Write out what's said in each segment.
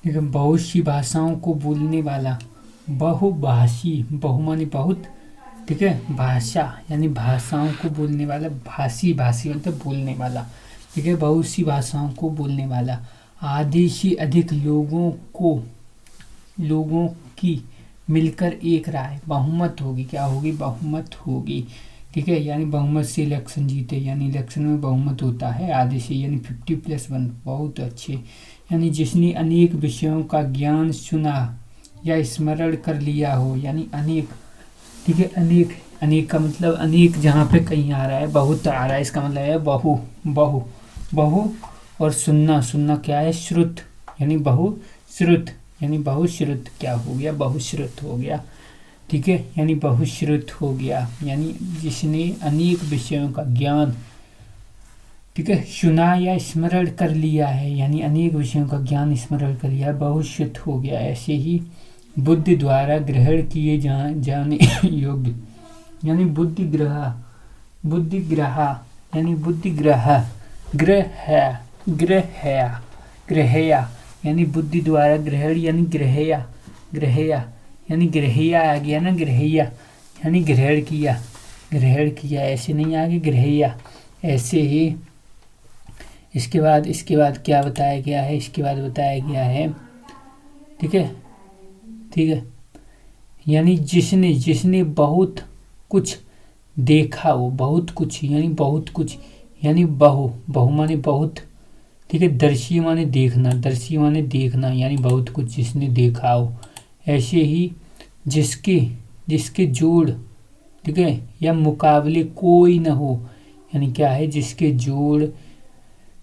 ठीक है। बहुत सी भाषाओं को बोलने वाला, बहुभाषी, बहु माने बहुत, ठीक है। भाषा यानी भाषाओं को बोलने वाला, भाषी, भाषी मतलब बोलने वाला, ठीक है। बहुत सी भाषाओं को बोलने वाला, आधे से अधिक लोगों की मिलकर एक राय, बहुमत होगी, क्या होगी, बहुमत होगी, ठीक है। यानी बहुमत से इलेक्शन जीते, यानी इलेक्शन में बहुमत होता है आधे से, यानी 50+1, बहुत अच्छे। यानी जिसने अनेक विषयों का ज्ञान सुना या स्मरण कर लिया हो, यानी अनेक, ठीक है। अनेक, अनेक का मतलब अनेक जहाँ पे कहीं आ रहा है, बहुत आ रहा है, इसका मतलब है बहु, बहु, बहु। और सुनना, सुनना क्या है, श्रुत, यानी बहुश्रुत, यानी बहुश्रुत क्या हो गया, बहुश्रुत हो गया, ठीक है। यानी बहुश्रुत हो गया, यानी जिसने अनेक विषयों का ज्ञान, ठीक है, सुना या स्मरण कर लिया है, यानी अनेक विषयों का ज्ञान स्मरण कर लिया, बहुश्रुत हो गया। ऐसे ही बुद्धि द्वारा ग्रहण किए जाने योग्य, यानी बुद्धिग्रह, बुद्धिग्रह, यानी बुद्धिग्रह, ग्रह, ग्रह, ग्रहया, यानी बुद्धि द्वारा ग्रहण, यानी ग्रहया, ग्रहया, यानी ग्रहया आ गया ना, ग्रहया यानी ग्रहण किया, ग्रहण किया, ऐसे नहीं आगे ग्रहया। ऐसे ही इसके बाद क्या बताया गया है, इसके बाद बताया गया है, ठीक है, ठीक है। यानी जिसने बहुत कुछ देखा हो, बहुत कुछ यानी बहुत कुछ, यानी बहु माने बहुत, ठीक है। दर्शी माने देखना, दर्शी माने देखना, यानी बहुत कुछ जिसने देखा हो। ऐसे ही जिसके जोड़, ठीक है, या मुकाबले कोई न हो, यानी क्या है, जिसके जोड़,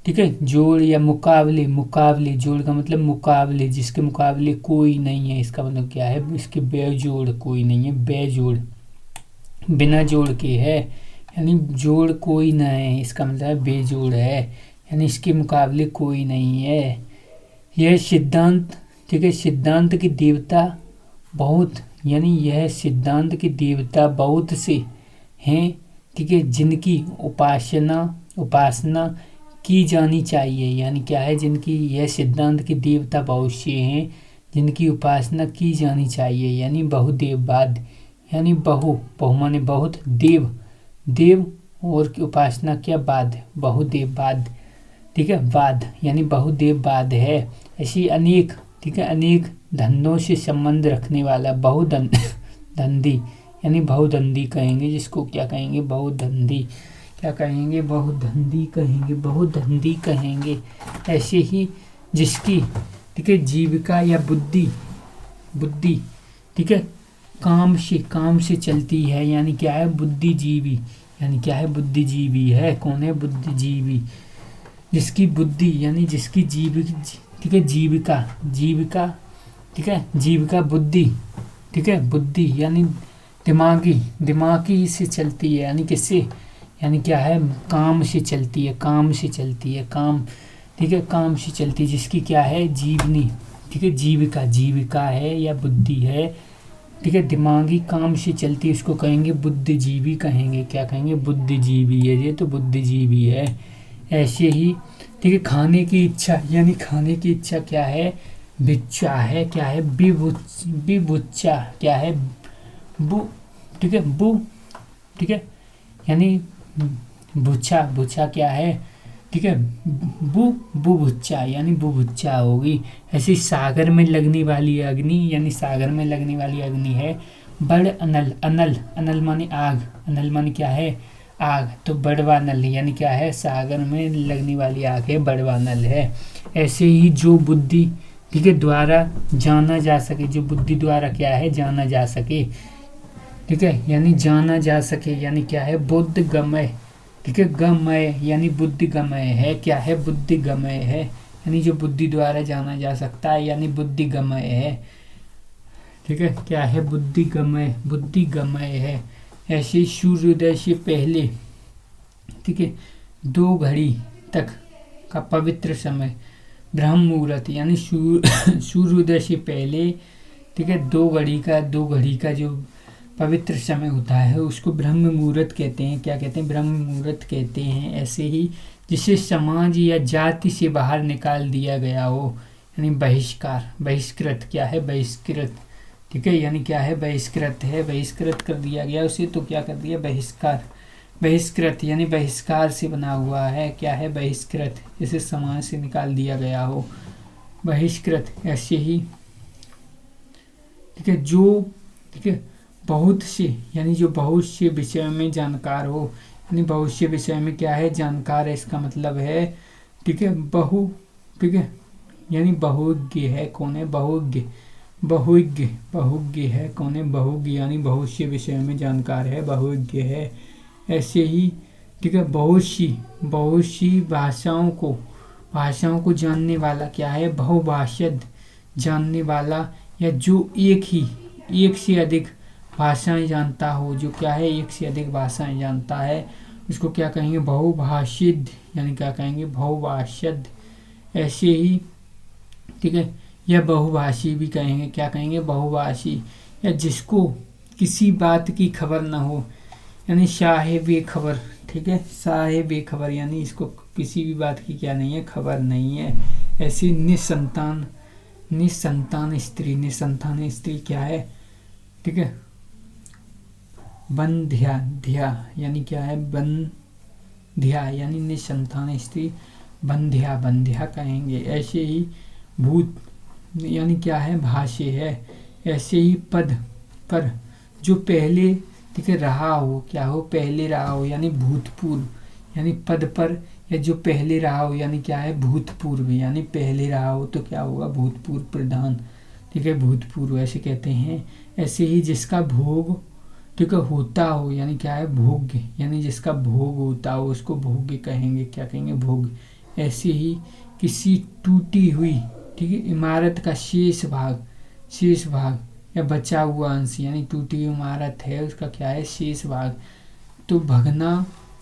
ठीक है, जोड़ या मुकाबले, मुकाबले, जोड़ का मतलब मुकाबले, जिसके मुकाबले कोई नहीं है, इसका मतलब क्या है, इसके बेजोड़ कोई नहीं है, बेजोड़, बिना जोड़ के है, यानी जोड़ कोई ना है, इसका मतलब है बेजोड़ है, यानी इसके मुकाबले कोई नहीं है। यह सिद्धांत, ठीक है, सिद्धांत की देवता बहुत, यानी यह सिद्धांत की देवता बहुत से हैं, ठीक है, जिनकी उपासना की जानी चाहिए, यानी क्या है, जिनकी, यह सिद्धांत की देवता बहुत से हैं जिनकी उपासना की जानी चाहिए, यानी बहुदेववाद, यानी बहु माने बहुत, देव और की उपासना क्या, बाद, बहुदेववाद, ठीक है, वाद यानी बहुदेववाद है। ऐसी अनेक, ठीक है, अनेक धंधों से संबंध रखने वाला, बहुधंधी, यानी बहुधंधी कहेंगे जिसको, क्या कहेंगे, बहुधंधी, क्या कहेंगे, बहुधंधी कहेंगे, बहुधंधी कहेंगे। ऐसे ही जिसकी, ठीक है, जीविका या बुद्धि, ठीक है, काम से चलती है, यानी क्या है, बुद्धिजीवी, यानी क्या है, बुद्धिजीवी है, कौन है, बुद्धिजीवी। जिसकी बुद्धि यानी जिसकी ठीक है, जीविका, ठीक है, जीविका बुद्धि, ठीक है, बुद्धि यानी दिमागी से चलती है, यानी किससे, यानी क्या है, काम से चलती है, काम, ठीक है, काम से चलती है, जिसकी क्या है, जीवनी, ठीक है, जीविका है या बुद्धि है, ठीक है, दिमागी काम से चलती है, उसको कहेंगे बुद्धिजीवी कहेंगे, क्या कहेंगे, बुद्धिजीवी है, ये तो बुद्धिजीवी है। ऐसे ही, ठीक है, खाने की इच्छा, यानी खाने की इच्छा क्या है, भिक्षा है, क्या है, विभुच्छा, क्या है, बु, ठीक है, ठीक है, यानी भुच्छा क्या है, ठीक है, बुभुच्छा, यानी बुभुच्छा होगी। ऐसी सागर में लगने वाली अग्नि, यानी सागर में लगने वाली अग्नि है बड़ अनल माने आग, अनल माने क्या है, आग, तो बड़वा नल, यानी क्या है, सागर में लगने वाली आग है, बड़वा नल है। ऐसे ही जो बुद्धि, ठीक है, द्वारा जाना जा सके, जो बुद्धि द्वारा क्या है, जाना जा सके, ठीक है, यानी जाना जा सके, यानी क्या है, बुद्धगमय, ठीक है, गमय यानी बुद्धिगमय है, क्या है, बुद्धिगमय है, यानी जो बुद्धि द्वारा जाना जा सकता है, यानी बुद्धिगमय है, ठीक है, क्या है, बुद्धिगमय है। ऐसे सूर्योदय से पहले, ठीक है, 2 घड़ी तक का पवित्र समय ब्रह्म मुहूर्त, यानी सूर्योदय से पहले, ठीक है, 2 घड़ी का जो पवित्र समय होता है उसको ब्रह्म मुहूर्त कहते हैं, क्या कहते हैं, ब्रह्म मुहूर्त कहते हैं। ऐसे ही जिसे समाज या जाति से बाहर निकाल दिया गया हो, यानी बहिष्कार, बहिष्कृत, क्या है बहिष्कृत, ठीक है, यानी क्या है बहिष्कृत है, बहिष्कृत कर दिया गया उसे, तो क्या कर दिया बहिष्कार, बहिष्कृत यानी बहिष्कार से बना हुआ है, क्या है बहिष्कृत, इसे समाज से निकाल दिया गया हो, बहिष्कृत। ऐसे ही ठीक है, जो ठीक है बहुत से यानी जो बहुत से विषय में जानकार हो, यानी बहुत से विषय में क्या है जानकार है, इसका मतलब है ठीक है बहु, ठीक है, यानी बहुज्ञ है, कौन है बहुज्ञ, बहुज्ञ, बहुज्ञ है, कौन है बहुज्ञ, यानी बहुत से विषय में जानकार है, बहुज्ञ है। ऐसे ही ठीक है बहुत सी भाषाओं को जानने वाला, क्या है बहुभाषित, जानने वाला, या जो एक से अधिक भाषाएं जानता हो, जो क्या है एक से अधिक भाषाएं जानता है, उसको क्या कहेंगे बहुभाषित, यानी क्या कहेंगे बहुभाषित। ऐसे ही ठीक है या बहुभाषी भी कहेंगे, क्या कहेंगे बहुभाषी, या जिसको किसी बात की खबर ना हो, यानी साहिब खबर, ठीक है साहिब खबर, यानी इसको किसी भी बात की क्या नहीं है खबर नहीं है। ऐसी निसंतान स्त्री क्या है ठीक है बंध्या, यानी क्या है बंध्या, यानी निसंतान स्त्री बंध्या कहेंगे। ऐसे ही भूत यानी क्या है भाष्य है। ऐसे ही पद पर जो पहले ठीक है रहा हो, क्या हो पहले रहा हो, यानी भूतपूर्व, यानी पद पर या जो पहले रहा हो, यानी क्या है भूतपूर्व, यानी पहले रहा हो तो क्या होगा भूतपूर्व प्रधान, ठीक है भूतपूर्व ऐसे कहते हैं। ऐसे ही जिसका भोग ठीक है होता हो, यानी क्या है भोग्य, यानी जिसका भोग होता हो उसको भोग्य कहेंगे, क्या कहेंगे भोग। ऐसे ही किसी टूटी हुई ठीक है इमारत का शेष भाग या बचा हुआ अंश, यानी टूटी हुई इमारत है उसका क्या है शेष भाग, तो भगना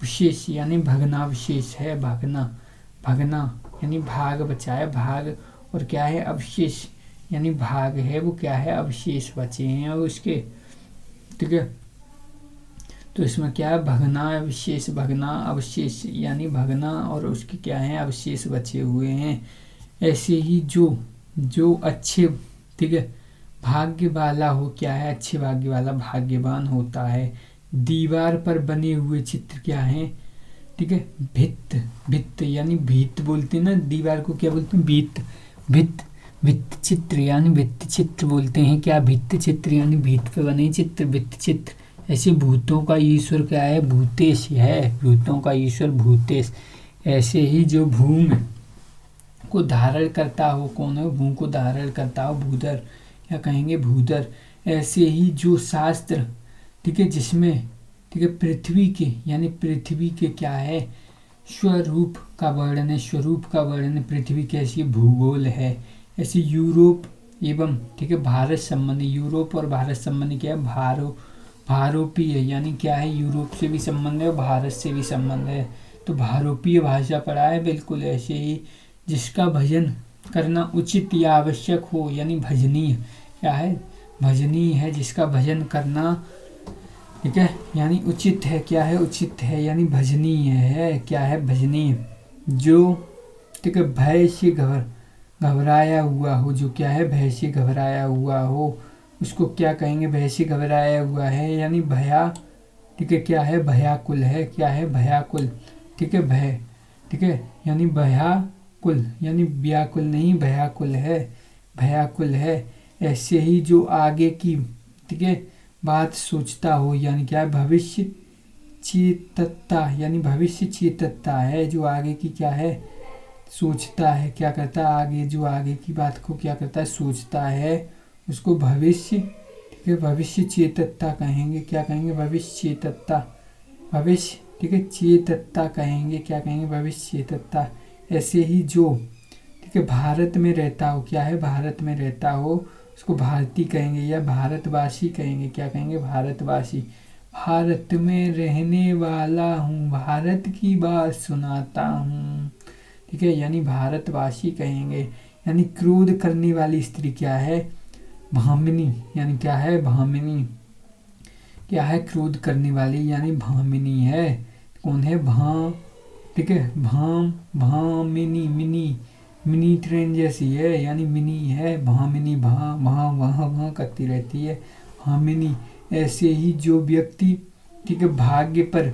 विशेष, यानी भग्नावशेष है, भगना यानी भाग बचा है भाग, और क्या है अवशेष, यानी भाग है वो क्या है अवशेष बचे हैं अब उसके, ठीक है। तो इसमें क्या है भगना अवशेष, यानी भगना और उसके क्या है अवशेष बचे हुए हैं। ऐसे ही जो अच्छे ठीक है भाग्य वाला हो, क्या है अच्छे भाग्य वाला भाग्यवान होता है। दीवार पर बने हुए चित्र क्या है ठीक है भित्त यानी भीत बोलते हैं ना, दीवार को क्या बोलते हैं भित्त चित्र, यानी भित्त चित्र बोलते हैं, क्या भित्त चित्र, यानी भीत पे बने चित्र भित्त चित्र। ऐसे भूतों का ईश्वर क्या है भूतेश है, भूतों का ईश्वर भूतेश। ऐसे ही जो भूमि को धारण करता हो, कौन है भूमि को धारण करता हो भूधर, या कहेंगे भूधर। ऐसे ही जो शास्त्र ठीक है जिसमें ठीक है पृथ्वी के, यानी पृथ्वी के क्या है स्वरूप का वर्णन पृथ्वी कैसी भूगोल है। ऐसे यूरोप एवं ठीक है भारत संबंधी, यूरोप और भारत संबंधी क्या है भारोपीय, यानी क्या है यूरोप से भी संबंध है और भारत से भी संबंध है, तो भारोपीय भाषा पढ़ा है बिल्कुल। ऐसे ही जिसका भजन करना उचित या आवश्यक हो, यानी भजनीय, क्या है भजनीय है जिसका भजन करना ठीक है, यानी उचित है, क्या है उचित है, यानी भजनीय है, क्या है भजनीय। जो ठीक है भय से घबराया हुआ हो, जो क्या है भय से घबराया हुआ हो उसको क्या कहेंगे भय से घबराया हुआ है, यानी भया ठीक है क्या है भयाकुल है, क्या है भयाकुल, ठीक है भय ठीक है यानी भयाकुल, यानी व्याकुल नहीं भयाकुल है। ऐसे ही जो आगे की ठीक है बात सोचता हो, यानी क्या है भविष्य चेतता, यानी भविष्य चेतता है, जो आगे की क्या है सोचता है, क्या करता है आगे, जो आगे की बात को क्या करता है सोचता है उसको भविष्य ठीक है भविष्य चेतता कहेंगे, क्या कहेंगे भविष्य चेतता, भविष्य ठीक है चेतता कहेंगे, क्या कहेंगे भविष्य चेतता। ऐसे ही जो ठीक है भारत में रहता हो, क्या है भारत में रहता हो उसको भारतीय कहेंगे या भारतवासी कहेंगे, क्या कहेंगे भारतवासी। भारत में रहने वाला हूँ, भारत की बात सुनाता हूँ, ठीक है यानी भारतवासी कहेंगे। यानी क्रोध करने वाली स्त्री क्या है भामिनी, यानी क्या है भामिनी, क्या है क्रोध करने वाली, यानी भामिनी है, कौन है ठीक है भामिनी मिनी मिनी ट्रेन जैसी है, यानी मिनी है, भामिनी भा भा वहाँ वहाँ करती रहती है, हामिनी। ऐसे ही जो व्यक्ति ठीक है भाग्य पर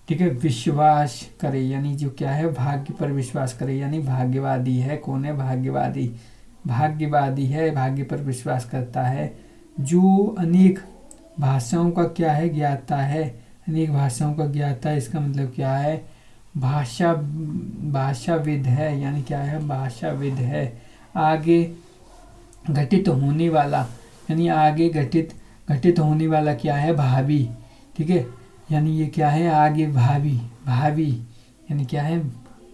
ठीक है विश्वास करे, यानी जो क्या है भाग्य पर विश्वास करे, यानी भाग्यवादी है। कौन है? भाग्यवादी। भाग्यवादी है, भाग्य पर विश्वास करता है। जो अनेक भाषाओं का क्या है? ज्ञाता है। अनेक भाषाओं का ज्ञाता है, इसका मतलब क्या है? भाषाविद है, यानी क्या है? भाषाविद है। आगे घटित होने वाला, यानी आगे घटित होने वाला क्या है? भावी। ठीक है, यानी ये क्या है? आगे भावी। भावी यानी क्या है?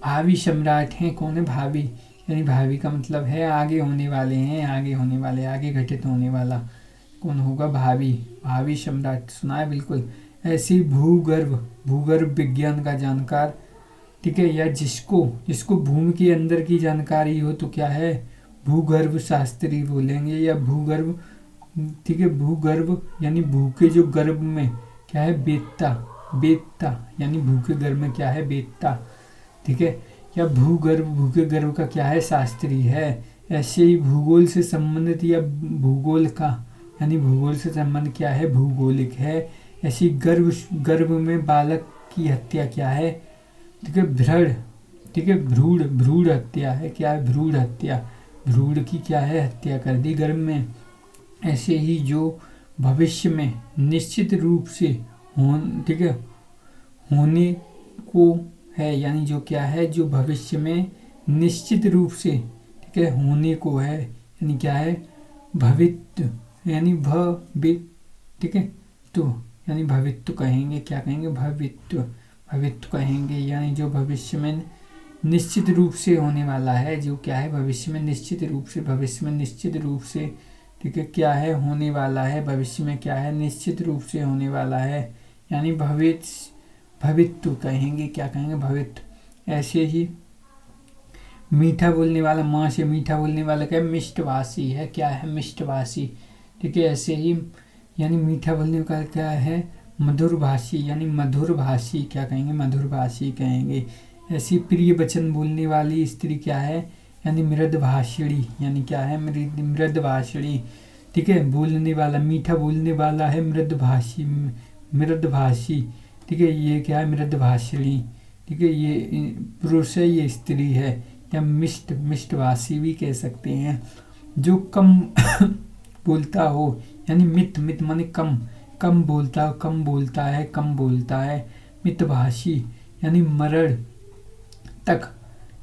भावी सम्राट हैं। कौन है? भावी, यानी भावी का मतलब है आगे होने वाले हैं, आगे होने वाले, आगे घटित होने वाला कौन होगा? भावी। भावी सम्राट सुना है बिल्कुल। ऐसी भूगर्भ विज्ञान का जानकार ठीक है, या जिसको भूमि के अंदर की जानकारी हो तो क्या है? भूगर्भ शास्त्री बोलेंगे, या भूगर्भ ठीक है। भूगर्भ यानी भू के जो गर्भ में क्या है? बेत्ता यानी भू के गर्भ में क्या है? बेत्ता। ठीक है, या भू के गर्भ का क्या है? शास्त्री है। ऐसे ही भूगोल से संबंधित या भूगोल का यानी भूगोल से संबंध क्या है? भूगोलिक है। ऐसी गर्भ में बालक की हत्या क्या है? ठीक है, ठीक है, भ्रूण हत्या है। क्या है? भ्रूण हत्या। भ्रूण की क्या है? हत्या कर दी गर्भ में। ऐसे ही जो भविष्य में निश्चित रूप से ठीक है होने को है, यानी जो क्या है? जो भविष्य में निश्चित रूप से ठीक है होने को है, यानी क्या है? भवित्व, यानी भवित ठीक है, तो यानी भवित्व कहेंगे। क्या कहेंगे? भवित्व कहेंगे, यानी जो भविष्य में निश्चित रूप से होने वाला है, जो क्या है? भविष्य में निश्चित रूप से ठीक है क्या है? होने वाला है। भविष्य में क्या है? निश्चित रूप से होने वाला है, यानी भवित्व कहेंगे। क्या कहेंगे? भवित्व। ऐसे ही मीठा बोलने वाला, माँ से मीठा बोलने वाला क्या है? मिष्टभाषी है। क्या है? मिष्टभाषी। ठीक है, ऐसे ही यानी मीठा बोलने वाला क्या है? मधुरभाषी, यानी मधुरभाषी। क्या कहेंगे? मधुरभाषी कहेंगे। ऐसी प्रिय वचन बोलने वाली स्त्री क्या है? यानी मृदभाषिणी, यानी क्या है? मृदभाषिणी। ठीक है, बोलने वाला, मीठा बोलने वाला है मृदभाषी। ठीक है, ये क्या है? मृदभाषिणी। ठीक है, ये पुरुष है, ये स्त्री है, या मिष्टभाषी भी कह सकते हैं। जो कम बोलता हो, यानी मित माने कम बोलता है। मितभाषी यानी मरण तक।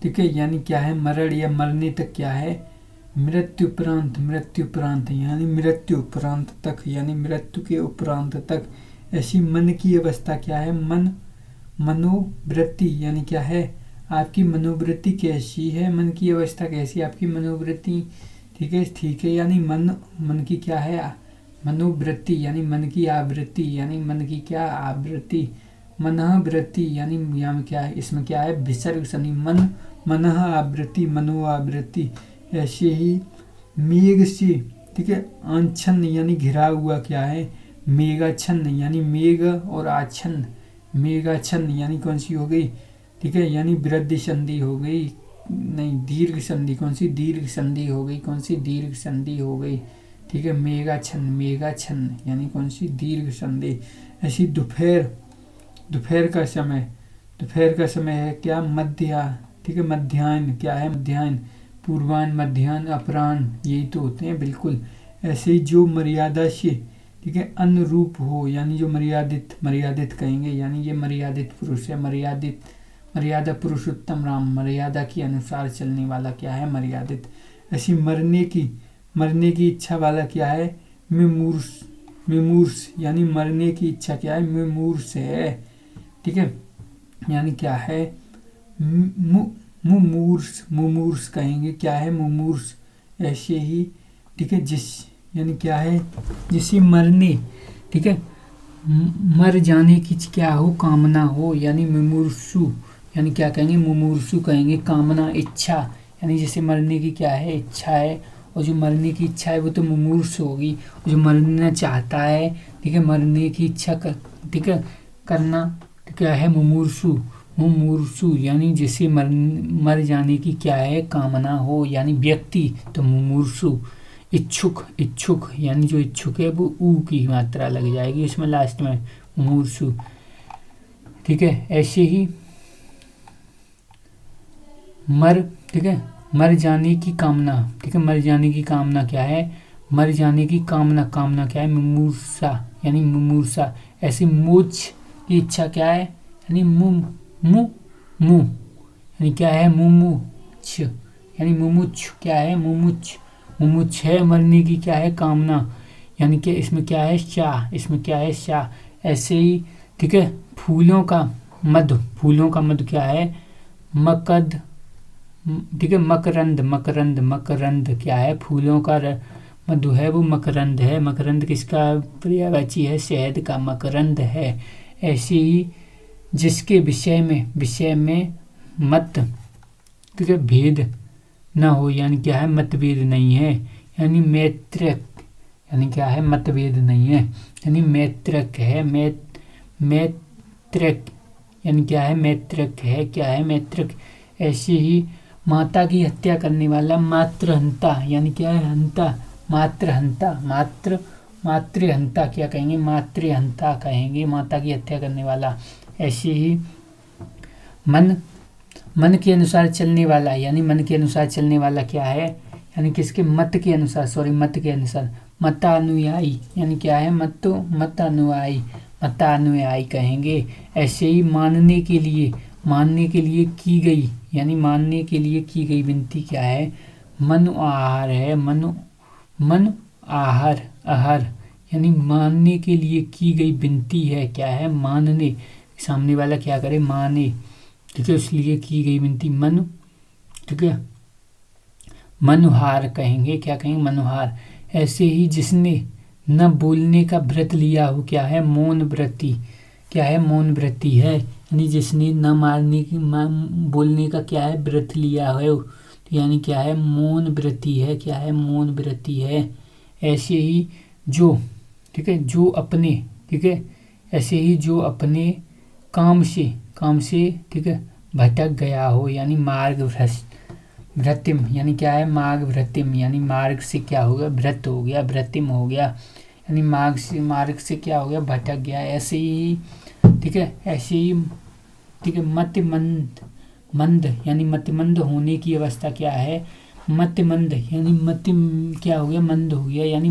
ठीक है, यानी क्या है? मरण या मरने तक क्या है? मृत्युपरांत यानी मृत्यु उपरांत तक, यानी मृत्यु के उपरांत तक। ऐसी मन की अवस्था क्या है? मनोवृत्ति, यानी क्या है? आपकी मनोवृत्ति कैसी है? मन की अवस्था कैसी है आपकी? मनोवृत्ति ठीक है, यानी मन की क्या है? मनोवृत्ति, यानी मन की आवृत्ति, यानी मन की क्या? आवृत्ति। मनोवृत्ति यानी यहाँ क्या है? इसमें क्या है? विसर्ग शनि। मन आवृत्ति, मनोआवृत्ति। ऐसे ही मेघ से ठीक है आच्छन्न यानी घिरा हुआ क्या है? मेघाच्छन्न, यानी मेघ और आच्छन्न। मेघाच्छन्न यानी कौन सी हो गई? ठीक है, यानी वृद्धि संधि हो गई, नहीं दीर्घ संधि। कौन सी? दीर्घ संधि हो गई। कौन सी? दीर्घ संधि हो गई। ठीक है, मेघाच्छन्न यानी कौन सी? दीर्घ संधि। ऐसी दोपहर का समय है क्या? ठीक है, मध्याह्न। क्या है? मध्याह्न। पूर्वाह्न, मध्याह्न, अपराह्न, यही तो होते हैं बिल्कुल। ऐसे ही जो मर्यादा से ठीक है अनुरूप हो, यानी जो मर्यादित कहेंगे, यानी ये मर्यादित पुरुष है। मर्यादा पुरुषोत्तम राम, मर्यादा के अनुसार चलने वाला क्या है? मर्यादित। ऐसी मरने की इच्छा वाला क्या है? मिमूर्ष, यानी मरने की इच्छा क्या है? मिमूर्ष है। ठीक है, यानी क्या है? मुमूर्ष कहेंगे। क्या है? मुमूर्ष। ऐसे ही ठीक है यानी क्या है? जिसे मरने ठीक है मर जाने की क्या हो? कामना हो, यानी मुमूर्षु, यानी क्या कहेंगे? मुमूर्षु कहेंगे। कामना, इच्छा, यानी जैसे मरने की क्या है? इच्छा है, और जो मरने की इच्छा है वो तो मुमूर्ष होगी। जो मरना चाहता है ठीक है मरने की इच्छा ठीक है करना क्या है? मुमूर्षु। मुमूर्षु यानी जिसे मर जाने की क्या है कामना हो, यानी व्यक्ति तो मुमूर्षु। इच्छुक, इच्छुक यानी जो इच्छुक है वो ऊ की मात्रा लग जाएगी इसमें लास्ट में, मुमूर्षु। ठीक है, ऐसे ही मर, ठीक है, मर जाने की कामना, ठीक है, मर जाने की कामना क्या है, मर जाने की कामना, कामना क्या है, मुमूर्षा यानी मुमूर्षा। ऐसे मोक्ष की इच्छा क्या है, यानी मु मु मु यानी क्या है, मुमुक्ष यानी मुमुक्ष क्या है, मुमुक्ष, मुमुक्ष है। मरने की क्या है कामना, यानी कि इसमें क्या है शाह, इसमें क्या है शाह। ऐसे ही ठीक है, फूलों का मधु, फूलों का मधु क्या है, मकद, ठीक है, मकरंद, मकरंद, मकरंद क्या है, फूलों का मधु है वो मकरंद है। मकरंद किसका पर्यायवाची है, शहद का मकरंद है। ऐसे ही जिसके विषय में मत, ठीक है, भेद न हो, यानी क्या है मतभेद नहीं है, यानी मैत्रक, यानी क्या है मतभेद नहीं है, यानी मैत्रक है, मैत्रक यानी क्या है मैत्रक है, क्या है मैत्रक। ऐसे ही माता की हत्या करने वाला मातृहंता, यानी क्या है हंता, मातृहंता, मातृहंता क्या कहेंगे, मातृहंता कहेंगे, माता की हत्या करने वाला। ऐसे ही मन के अनुसार चलने वाला, यानी मन के अनुसार चलने वाला क्या है, यानी किसके मत के अनुसार, सॉरी मत के अनुसार, मतानुयायी यानी क्या है मतानुयायी, मतानुयायी कहेंगे। ऐसे ही मानने के लिए की गई, यानी मानने के लिए की गई विनती क्या है, मनु आहार है, मनु आहार, आहार यानी मानने के लिए की गई विनती है क्या है, मानने, सामने वाला क्या करे माने, ठीक है, इसलिए की गई विनती मनु, ठीक है, मनुहार कहेंगे, क्या कहेंगे मनुहार। ऐसे ही जिसने न बोलने का व्रत लिया हो क्या है, मौन व्रती, क्या है मौन व्रती है, यानी जिसने न मारने की बोलने का क्या है व्रत लिया है, तो यानी क्या है मौन व्रती है, क्या है मौन व्रती है। ऐसे ही जो, ठीक है, जो अपने, ठीक है, ऐसे ही जो अपने काम से ठीक है भटक गया हो, यानी मार्ग भ्रतिम, यानी क्या है मार्ग भ्रतिम, यानी मार्ग से क्या हो गया भ्रत हो गया, भ्रतिम हो गया, यानी मार्ग से क्या हो गया भटक गया। ऐसे ही ठीक है, ऐसे ही ठीक है, मंद यानी मतिमंद होने की अवस्था क्या है, मतिमंद यानी मति क्या हो गया मंद हो गया, यानी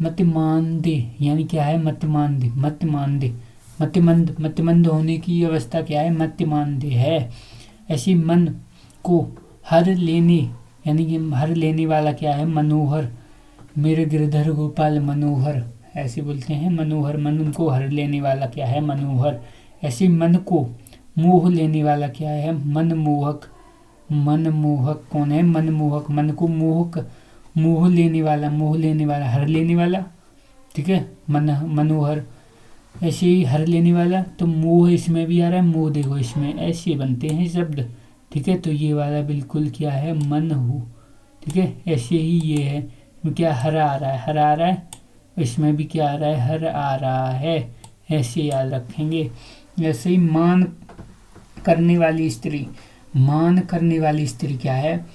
मतिमांदे यानी क्या है मतिमांदे, मतिमंद होने की अवस्था क्या है मतिमांदे है। ऐसी मन को हर लेने, यानी कि हर लेने वाला क्या है मनोहर, मेरे गिरधर गोपाल मनोहर ऐसे बोलते हैं, मनोहर, मन को हर लेने वाला क्या है मनोहर। ऐसे मन को मोह लेने वाला क्या है मनमोहक, मनमोहक कौन है मनमोहक, मन को मोह लेने वाला हर लेने वाला, ठीक है, मनोहर। ऐसे ही हर लेने वाला, तो मोह इसमें भी आ रहा है, मोह देखो इसमें ऐसे बनते हैं शब्द, ठीक है, तो ये वाला बिल्कुल क्या है मन हो, ठीक है। ऐसे ही ये है क्या हर आ रहा है, इसमें भी क्या आ रहा है हर आ रहा है, ऐसे याद रखेंगे। ऐसे ही मान करने वाली स्त्री क्या है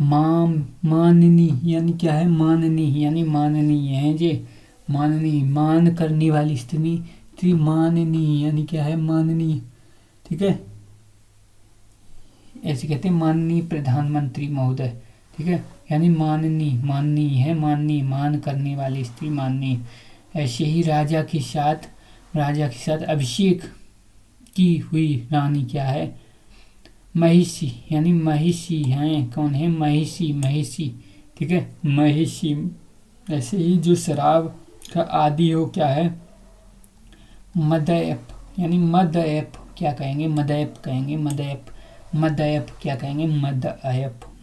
माननी, यानी क्या है माननी, यानी माननीय है जे माननी, मान करने वाली स्त्री माननीय, यानी क्या है माननीय, ठीक है, ऐसे कहते हैं माननीय प्रधानमंत्री महोदय, ठीक है, यानी माननीय है, माननीय, मान करने वाली स्त्री माननीय। ऐसे ही राजा के साथ अभिषेक की हुई रानी क्या है महिषी, यानी महिषी हैं, कौन है महिषी, ठीक है, महिषी। ऐसे ही जो शराब का आदि हो क्या है मदयप, यानी मदयप क्या कहेंगे मदयप कहेंगे, मदयप क्या कहेंगे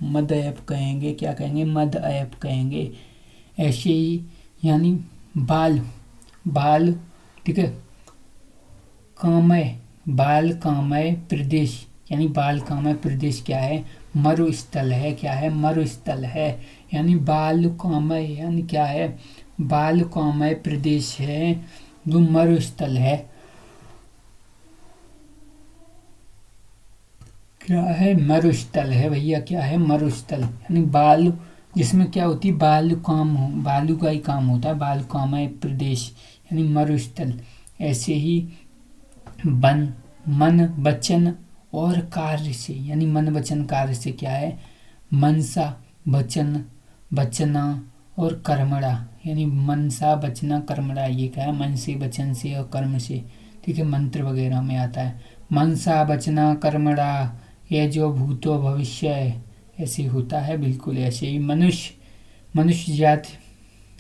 मदयप कहेंगे, क्या कहेंगे मदयप कहेंगे। ऐसे ही यानी बाल, ठीक है, बाल कामय प्रदेश, यानी बाल कामय प्रदेश क्या है मरुस्थल है, क्या है मरुस्थल है, यानी बाल कामय यानी क्या है बाल कामय प्रदेश है जो मरुस्थल है। क्या है, मरुस्थल है भैया। क्या है, मरुस्थल यानी बालू, जिसमें क्या होती है, बालू काम हो, बालू का ही काम होता है, बालू कामय प्रदेश यानी मरुस्थल। ऐसे ही मन वचन और कार्य से, यानी मन वचन कार्य से क्या है, मनसा वचन वचना और कर्मणा, यानी मनसा वचना कर्मणा, ये क्या है, मन से वचन से और कर्म से, ठीक है, मंत्र वगैरह में आता है। मनसा वचना कर्मणा ये जो भूतो भविष्य ऐसे होता है, बिल्कुल ऐसे ही मनुष्य जात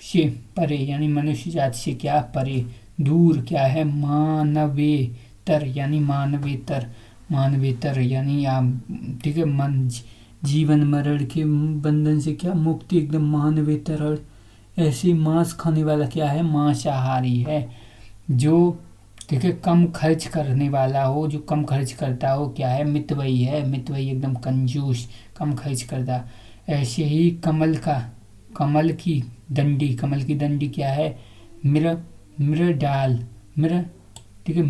से परे, यानी मनुष्य जात से क्या परे, दूर क्या है, मानवेतर यानी मानवेतर यानी आप, ठीक है, मन जीवन मरण के बंधन से क्या मुक्ति, एकदम मानवेतर। ऐसे मांस खाने वाला क्या है, मांसाहारी है। जो, ठीक है, कम खर्च करने वाला हो, जो कम खर्च करता हो क्या है, मितव्ययी है, मितव्ययी एकदम कंजूस, कम खर्च करता। ऐसे ही कमल की दंडी क्या है, मृडाल, ठीक है,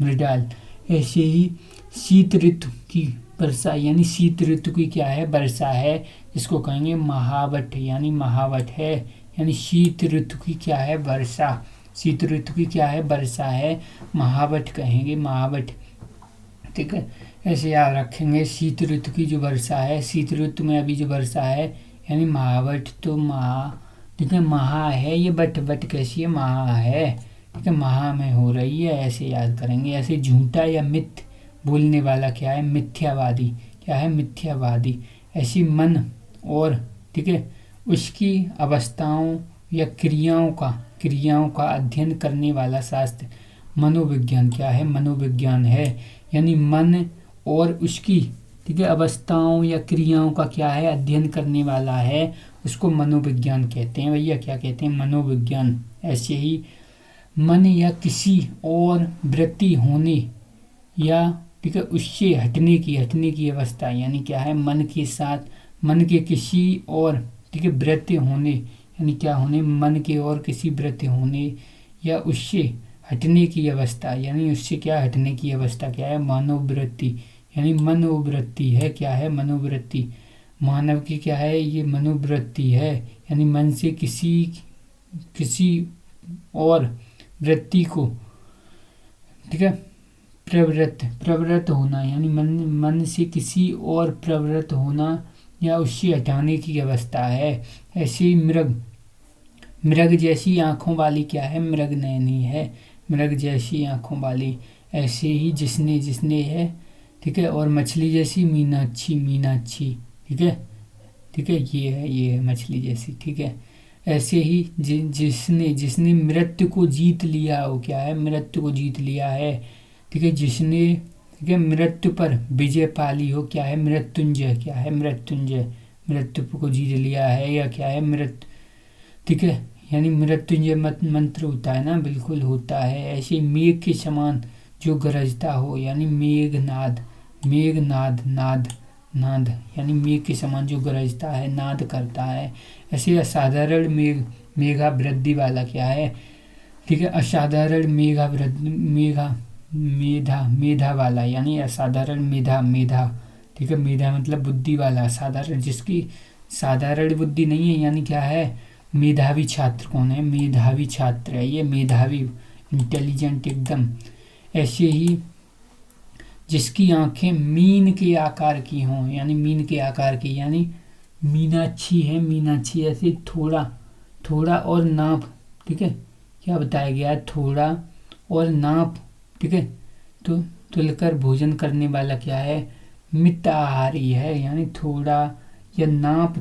मृडाल। ऐसे ही शीत ऋतु की वर्षा, यानी शीत ऋतु की क्या है, वर्षा है, जिसको कहेंगे महावट, यानी महावट है, यानी शीत ऋतु की क्या है, वर्षा, शीत ऋतु की क्या है, वर्षा है, महावट कहेंगे, महावट, ठीक है। ऐसे याद रखेंगे, शीत ऋतु की जो वर्षा है, शीत ऋतु में अभी जो वर्षा है यानी महावट, तो ठीक है, महा है ये, बट कैसी है, महा है, ठीक है, महा में हो रही है, ऐसे याद करेंगे। ऐसे झूठा या मिथ्य बोलने वाला क्या है, मिथ्यावादी, क्या है, मिथ्यावादी। ऐसी मन और, ठीक है, उसकी अवस्थाओं या क्रियाओं का अध्ययन करने वाला शास्त्र मनोविज्ञान क्या है, मनोविज्ञान है। यानी मन और उसकी, ठीक है, अवस्थाओं या क्रियाओं का क्या है, अध्ययन करने वाला है, उसको मनोविज्ञान कहते हैं भैया, क्या कहते हैं, मनोविज्ञान। ऐसे ही मन या किसी और वृत्ति होने या, ठीक है, उससे हटने की अवस्था, यानी क्या है, मन के किसी और, ठीक है, वृत्ति होने, यानी क्या होने, मन के और किसी वृत्ति होने या उससे हटने की अवस्था, यानी उससे क्या हटने की अवस्था क्या है, मनोवृत्ति, यानी मनोवृत्ति है, क्या है, मनोवृत्ति। मानव की क्या है, ये मनोवृत्ति है, यानी मन से किसी और वृत्ति को, ठीक है, प्रवृत्त होना, यानी मन से किसी और प्रवृत्त होना या उससे हटाने की अवस्था है। ऐसे ही मृग जैसी आँखों वाली क्या है, मृग नयनी है, मृग जैसी आँखों वाली। ऐसे ही जिसने है, ठीक है, और मछली जैसी मीनाक्षी, ठीक है, ये है मछली जैसी, ठीक है। ऐसे ही जिसने मृत्यु को जीत लिया हो, क्या है, मृत्यु को जीत लिया है, ठीक है, जिसने, ठीक है, मृत्यु पर विजय पाली हो, क्या है, मृत्युंजय, क्या है, मृत्यु को जीत लिया है, या क्या है, मृत्यु, ठीक है, यानी मृत्युंजय मंत्र होता है ना, बिल्कुल होता है। ऐसे मेघ के समान जो गरजता हो, यानी नाद, यानी मेघ के समान जो गरजता है, नाद करता है। ऐसे असाधारण मेघा वाला क्या है, ठीक है, असाधारण मेधा वाला, यानी असाधारण मेधा, ठीक है, मेधा मतलब बुद्धि वाला, साधारण, जिसकी साधारण बुद्धि नहीं है, यानी क्या है, मेधावी छात्र कौन है, मेधावी छात्र है ये, मेधावी, इंटेलिजेंट एकदम। ऐसे ही जिसकी आंखें मीन के आकार की हों, यानी मीन के आकार की, यानी मीनाक्षी है, मीनाक्षी। ऐसे थोड़ा और नाप, ठीक है, क्या बताया गया है, थोड़ा और नाप, ठीक है, तो तुलकर भोजन करने वाला क्या है, मिताहारी है, यानी थोड़ा या नाप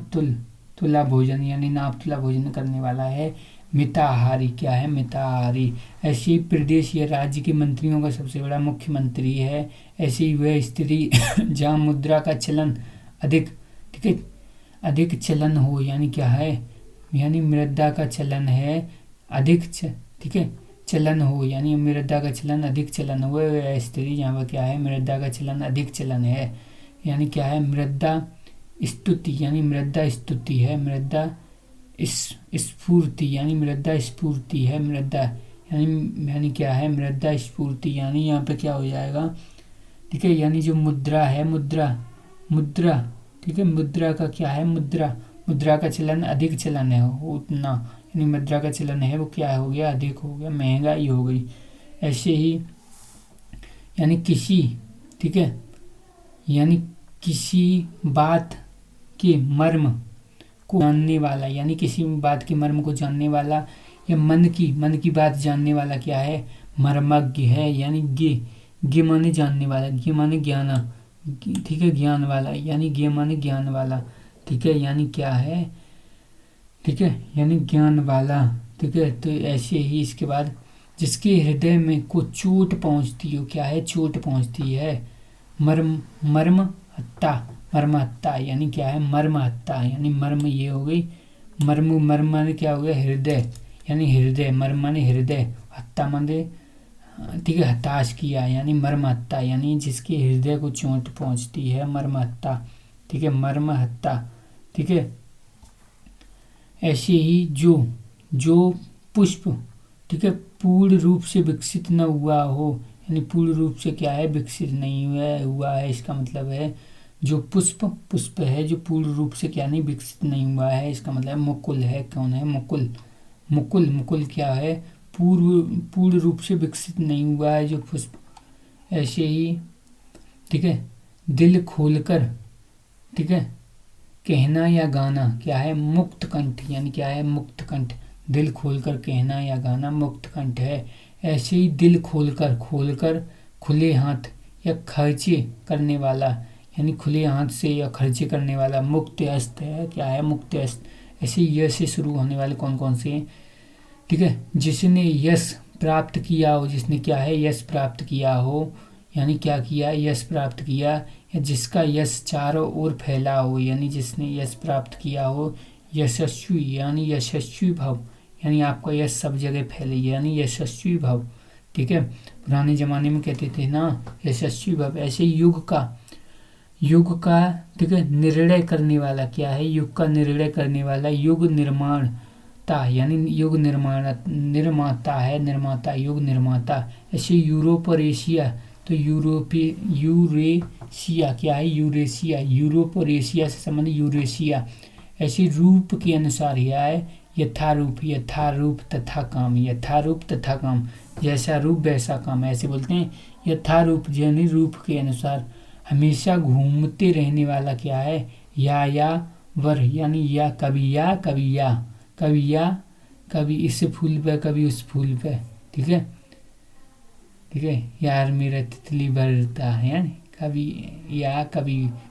तुला भोजन, यानी नाप तुला भोजन करने वाला है मिताहारी, क्या है, मिताहारी। ऐसे ही प्रदेश या राज्य के मंत्रियों का सबसे बड़ा मुख्यमंत्री है। ऐसे ही वह स्त्री जहाँ मुद्रा का चलन अधिक, ठीक है, अधिक चलन हो, यानी क्या है, यानी मृदा का चलन है अधिक, ठीक है, चलन हो, यानी मृदा का चलन अधिक चलन हो, वह स्त्री जहाँ पर क्या है, मृदा का चलन अधिक चलन है, यानी क्या है, मृदा स्तुति, यानी मृदा स्तुति है, मृदा स्फूर्ति, यानी मृदा स्फूर्ति है, मृदा यानी क्या है, मृदा स्फूर्ति, यानी यहाँ पे क्या हो जाएगा, ठीक है, यानी जो मुद्रा है, मुद्रा, ठीक है, मुद्रा का क्या है, मुद्रा का चलन अधिक चलन है उतना, यानी मुद्रा का चलन है वो क्या हो गया, अधिक हो गया, महंगाई हो गई। ऐसे ही यानी किसी, ठीक है, यानी किसी बात के मर्म को जानने वाला, यानी किसी बात के मर्म को जानने वाला या मन की बात जानने वाला क्या है, मर्मज्ञ है। यानी गे माने जानने वाला, गे माने ज्ञान, ठीक है, ज्ञान वाला, यानी गे माने ज्ञान वाला, ठीक है, यानी क्या है, ठीक है, यानी ज्ञान वाला, ठीक है। तो ऐसे ही इसके बाद जिसके हृदय में को चोट पहुंचती हो, क्या है, चोट पहुंचती है, मर्महत्ता, यानी क्या है, मर्महत्ता, यानी मर्म ये हो गई, मर्म माने क्या हो गया, हृदय, यानी हृदय, मर्म माने हृदय, हत्ता माने, ठीक है, हताश किया, यानी मर्महत्ता, यानी जिसके हृदय को चोट पहुंचती है, मर्महत्ता, ठीक है, मर्महत्ता, ठीक है। ऐसे ही जो पुष्प, ठीक है, पूर्ण रूप से विकसित न हुआ हो, यानी पूर्ण रूप से क्या है, विकसित नहीं हुआ है, इसका मतलब है जो पुष्प है जो पूर्ण रूप से क्या नहीं, विकसित नहीं हुआ है, इसका मतलब मुकुल है, कौन है, मुकुल क्या है, पूर्ण रूप से विकसित नहीं हुआ है जो पुष्प। ऐसे ही, ठीक है, दिल खोलकर, ठीक है, कहना या गाना क्या है, मुक्त कंठ, यानी क्या है, मुक्त कंठ, दिल खोलकर कहना या गाना मुक्त कंठ है। ऐसे ही दिल खोलकर खुले हाथ या खर्चे करने वाला, यानी खुले हाथ से या खर्चे करने वाला, मुक्त हस्त है, क्या है, मुक्त हस्त। ऐसे य से शुरू होने वाले कौन कौन से हैं, ठीक है, जिसने यश प्राप्त किया हो, जिसने क्या है, यश प्राप्त किया हो, यानी क्या किया, यश प्राप्त किया, या जिसका यश चारों ओर फैला हो, यानी जिसने यश प्राप्त किया हो, यशस्वी, यानी यशस्वी भव, यानी आपका यश सब जगह फैले, यानी यशस्वी भव, ठीक है, पुराने जमाने में कहते थे ना, यशस्वी भव। ऐसे युग का, ठीक है, निर्णय करने वाला क्या है, युग का निर्णय करने वाला, युग निर्माणता, यानी युग निर्माता है, निर्माता, युग निर्माता। ऐसे यूरोप और एशिया, तो यूरेशिया क्या है, यूरेशिया, यूरोप और एशिया से संबंधित यूरेशिया। ऐसे रूप के अनुसार यह है, यथारूप तथा काम, जैसा रूप वैसा काम, ऐसे बोलते हैं यथारूप, यानी रूप के अनुसार। हमेशा घूमते रहने वाला क्या है, यायावर, यानी कभी इस फूल पे कभी उस फूल पे, ठीक है, यार मेरा तितली भरता है, यानी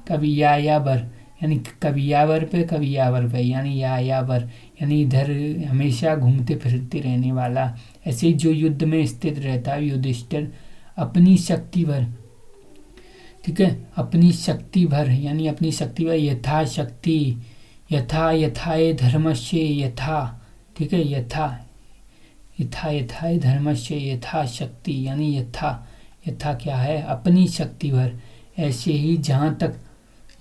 कभी यायावर, यानी कभी यावर पे, यानी यायावर, यानी इधर हमेशा घूमते फिरते रहने वाला। ऐसे ही जो युद्ध में स्थित रहता है, युधिष्ठिर अपनी शक्ति भर, ठीक है, अपनी शक्ति भर, यानी अपनी शक्ति भर, यथाशक्ति, यथाए धर्मस्य यथा, ठीक है, यथाए धर्मस्य यथाशक्ति, यानी यथा क्या है, अपनी शक्ति भर। ऐसे ही जहाँ तक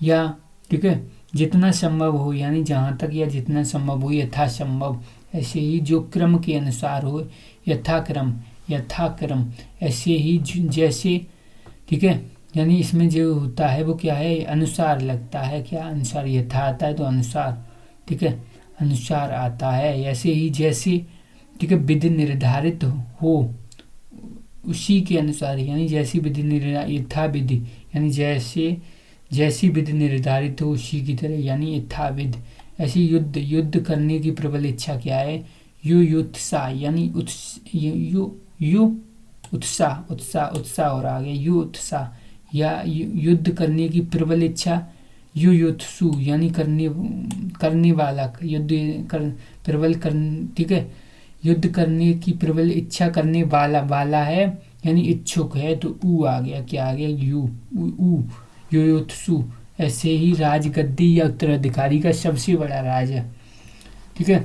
या, ठीक है, जितना संभव हो, यानी जहाँ तक या जितना संभव हो, यथासंभव। ऐसे ही जो क्रम के अनुसार हो, यथाक्रम। ऐसे ही जैसे, ठीक है, यानी इसमें जो होता है वो क्या है, अनुसार लगता है, क्या अनुसार, यथा आता है तो अनुसार, ठीक है, अनुसार आता है। ऐसे ही जैसे, ठीक है, विधि निर्धारित हो उसी के अनुसार, यानी जैसी विधि यथा विधि, यानी जैसी विधि निर्धारित हो उसी की तरह, यानी यथाविध। ऐसी युद्ध करने की प्रबल इच्छा क्या है, युत्साह, यानी उत्साह और आगे युत्साह, या युद्ध करने की प्रबल इच्छा, युत्सु, यानी करने वाला, प्रबल ठीक है, युद्ध करने की प्रबल इच्छा करने वाला है, यानी इच्छुक है, तो ऊ आ गया, क्या आ गया, युत्सु। ऐसे ही राजगद्दी या उत्तराधिकारी का सबसे बड़ा राज है, ठीक है,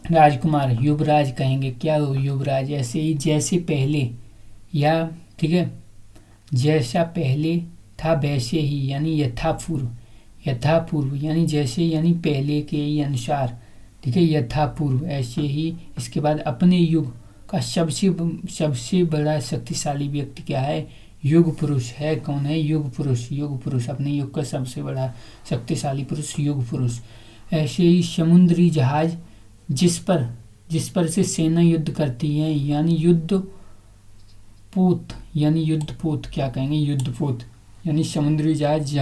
राजकुमार, युवराज कहेंगे, क्या हो, युवराज। ऐसे ही जैसे पहले, या ठीक है, जैसा पहले था वैसे ही, यानी यथापूर्व, यानी जैसे, यानी पहले के ही अनुसार, ठीक है, यथापूर्व। ऐसे ही इसके बाद अपने युग, का सबसे बड़ा शक्तिशाली व्यक्ति क्या है? युग पुरुष है। कौन है? युग पुरुष। युग पुरुष अपने युग का सबसे बड़ा शक्तिशाली पुरुष युग पुरुष। ऐसे ही समुद्री जहाज जिस पर से सेना युद्ध करती है, यानी युद्धपोत क्या कहेंगे? युद्धपोत यानी समुद्री जहाज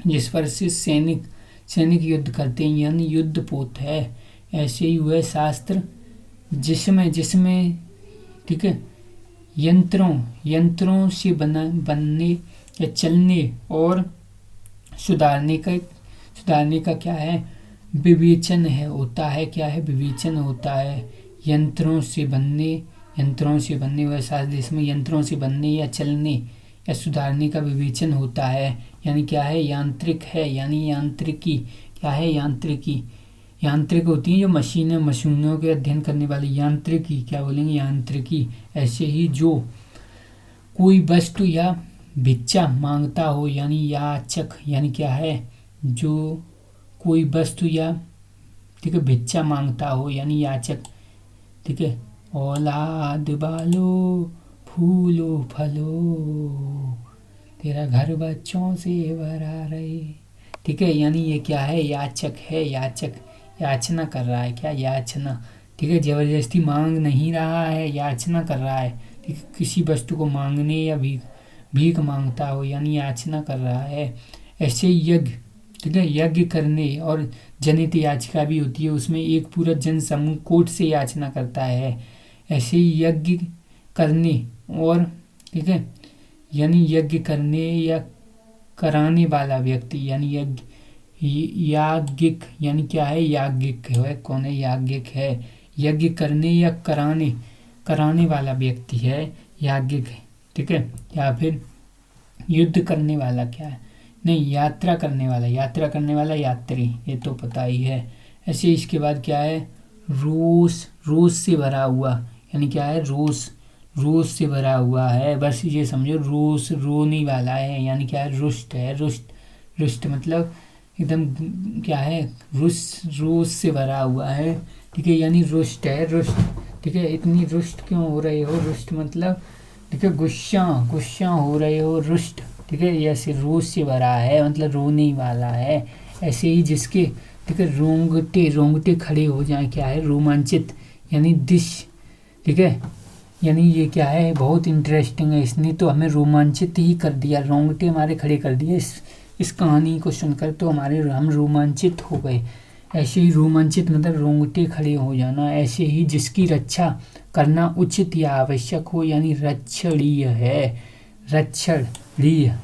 जिस पर से सैनिक युद्ध करते हैं, यानी युद्धपोत है। ऐसे ही वह शास्त्र जिसमें ठीक है यंत्रों से बनने या चलने और सुधारने का क्या है? विवेचन है, होता है। क्या है? विवेचन होता है। यंत्रों से बनने वह शास्त्र जिसमें यंत्रों से बनने या चलने या सुधारने का विवेचन होता है, यानी क्या है? यांत्रिक है। यानी यांत्रिकी क्या है? यांत्रिक होती है जो मशीनों के अध्ययन करने वाली, यांत्रिकी क्या बोलेंगे? यांत्रिकी। ऐसे ही जो कोई वस्तु या भिक्षा मांगता हो, यानी याचक, यानी क्या है? जो कोई वस्तु या ठीक है भिक्षा मांगता हो, यानी याचक। ठीक है, औलाद बालो फूलो फलो तेरा घर बच्चों से भरा रहे। ठीक है, यानी ये क्या है? याचक है। याचना कर रहा है। क्या? याचना। ठीक है, जबरदस्ती मांग नहीं रहा है, याचना कर रहा है। ठीक है, किसी वस्तु को मांगने या भीख मांगता हो, यानी याचना कर रहा है। ऐसे यज्ञ, ठीक है, यज्ञ करने और जनित याचिका भी होती है, उसमें एक पूरा जन समूह कोर्ट से याचना करता है। ऐसे यज्ञ करने और ठीक है यानी यज्ञ करने या कराने वाला व्यक्ति, यानी याज्ञिक, यानी क्या है? याज्ञिक है। कौन है? याज्ञिक है। यज्ञ करने या कराने वाला व्यक्ति है याज्ञिक। ठीक है, या फिर युद्ध करने वाला क्या है? नहीं, यात्रा करने वाला यात्री, ये तो पता ही है। ऐसे इसके बाद क्या है? रोष से भरा हुआ, यानी क्या है? रोष से भरा हुआ है। बस ये समझो, रोष रोने वाला है, यानी क्या है? रुष्ट है। रुष्ट मतलब एकदम क्या है? रोष से भरा हुआ है। ठीक है, यानी रुष्ट है। रुष्ट, ठीक है, इतनी रुष्ट क्यों हो रहे हो? रुष्ट मतलब ठीक है गुस्सा हो रहे हो, रुष्ट। ठीक है, ऐसे रोष से भरा है मतलब रोने वाला है। ऐसे ही जिसके ठीक है रोंगटे खड़े हो जाए, क्या है? रोमांचित, यानी दिश। ठीक है, यानी ये क्या है? बहुत इंटरेस्टिंग है, इसने तो हमें रोमांचित ही कर दिया, रोंगटे हमारे खड़े कर दिए इस कहानी को सुनकर, तो हम रोमांचित हो गए। ऐसे ही रोमांचित मतलब रोंगटे खड़े हो जाना। ऐसे ही जिसकी रक्षा करना उचित या आवश्यक हो, यानी रक्षणीय है।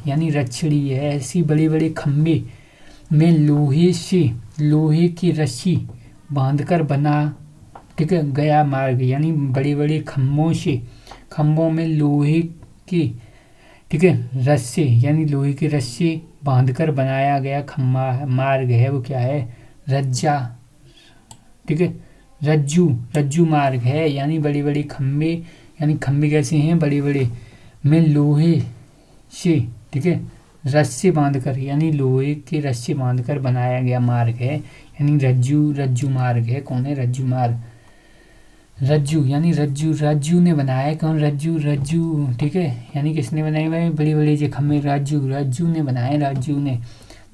यानी रक्षणीय है। ऐसी बड़े बड़े खम्भे में लोहे की रस्सी बांधकर बना ठीक है गया मार्ग, यानी बड़े बड़े खम्भों में लोहे की ठीक है रस्सी, यानी लोहे की रस्सी बांधकर बनाया गया मार्ग है, वो क्या है? रज्जा। ठीक है, रज्जू मार्ग है, यानी बड़ी बड़ी खम्भे, यानी खम्भे कैसे हैं? बड़े बड़े में लोहे से ठीक है रस्सी बांधकर, यानी लोहे की रस्सी बांधकर बनाया गया मार्ग है, यानी रज्जू मार्ग है। कौन है? रज्जू मार्ग। यानी रज्जू ने बनाया। कौन? रज्जू। ठीक है, यानी किसने बनाए भाई? बड़े बड़े जो खम्भे रज्जू ने बनाए, राजू ने।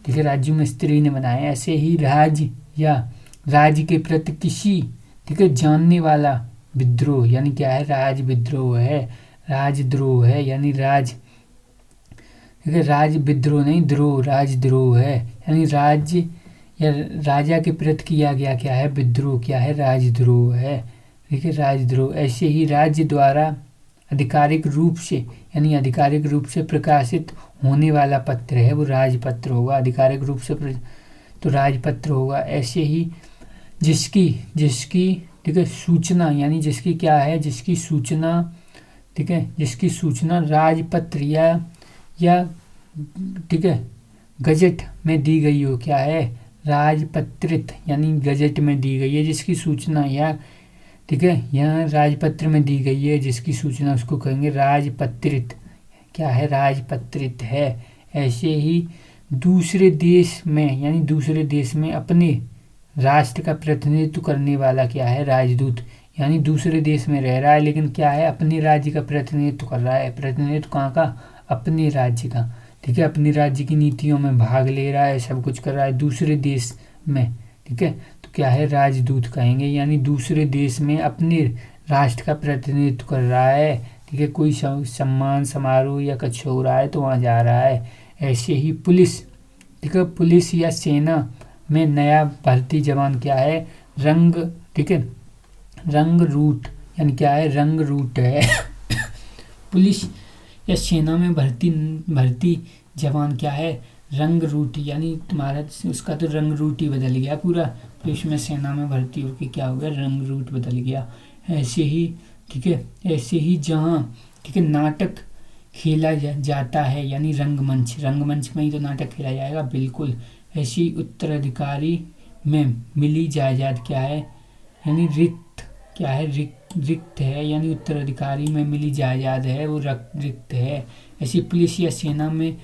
ठीक है, राजू मिस्त्री ने बनाया। ऐसे ही राज के प्रति किसी ठीक है जानने वाला विद्रोह, यानी क्या है? राजद्रोह है, यानी ठीक है राज विद्रोह नहीं, राजद्रोह है, यानी राज्य या राजा के प्रति किया गया क्या है? विद्रोह। क्या है? राजद्रोह है। ठीक है, राजद्रोह। ऐसे ही राज्य द्वारा आधिकारिक रूप से प्रकाशित होने वाला पत्र है, वो राजपत्र होगा। आधिकारिक रूप से तो राजपत्र होगा। ऐसे ही जिसकी ठीक है सूचना, यानी जिसकी क्या है? जिसकी सूचना ठीक है जिसकी सूचना राजपत्र या ठीक है गजट में दी गई हो, क्या है? राजपत्रित, यानी गजट में दी गई है जिसकी सूचना, या ठीक है यहाँ राजपत्र में दी गई है जिसकी सूचना, उसको कहेंगे राजपत्रित। क्या है? राजपत्रित है। ऐसे ही दूसरे देश में अपने राष्ट्र का प्रतिनिधित्व करने वाला क्या है? राजदूत, यानी दूसरे देश में रह रहा है, लेकिन क्या है, अपने राज्य का प्रतिनिधित्व कर रहा है। प्रतिनिधित्व कहाँ का, अपने राज्य का, ठीक है, अपने राज्य की नीतियों में भाग ले रहा है, सब कुछ कर रहा है दूसरे देश में, ठीक है, तो क्या है, राजदूत कहेंगे। यानी दूसरे देश में अपने राष्ट्र का प्रतिनिधित्व कर रहा है, ठीक है, कोई सम्मान समारोह या कुछ हो रहा है तो वहाँ जा रहा है। ऐसे ही पुलिस, ठीक है, पुलिस या सेना में नया भर्ती जवान क्या है, रंग, ठीक है, रंग रूट, यानी क्या है, रंग रूट है। पुलिस या सेना में भर्ती जवान क्या है, रंग रूट, यानी तुम्हारा उसका तो रंग रूट ही बदल गया पूरा। पुलिस में सेना में भर्ती होकर क्या हो गया, रंग रूट बदल गया। ऐसे ही, ठीक है, ऐसे ही जहाँ, ठीक है, नाटक खेला जाता है, यानी रंगमंच, रंगमंच में ही तो नाटक खेला जाएगा, बिल्कुल। ऐसी उत्तराधिकारी में मिली जायदाद क्या है, यानी रिक्त, क्या है, रिक्त है, यानी उत्तराधिकारी में मिली जायदाद है वो रिक्त है। ऐसी पुलिस या सेना में,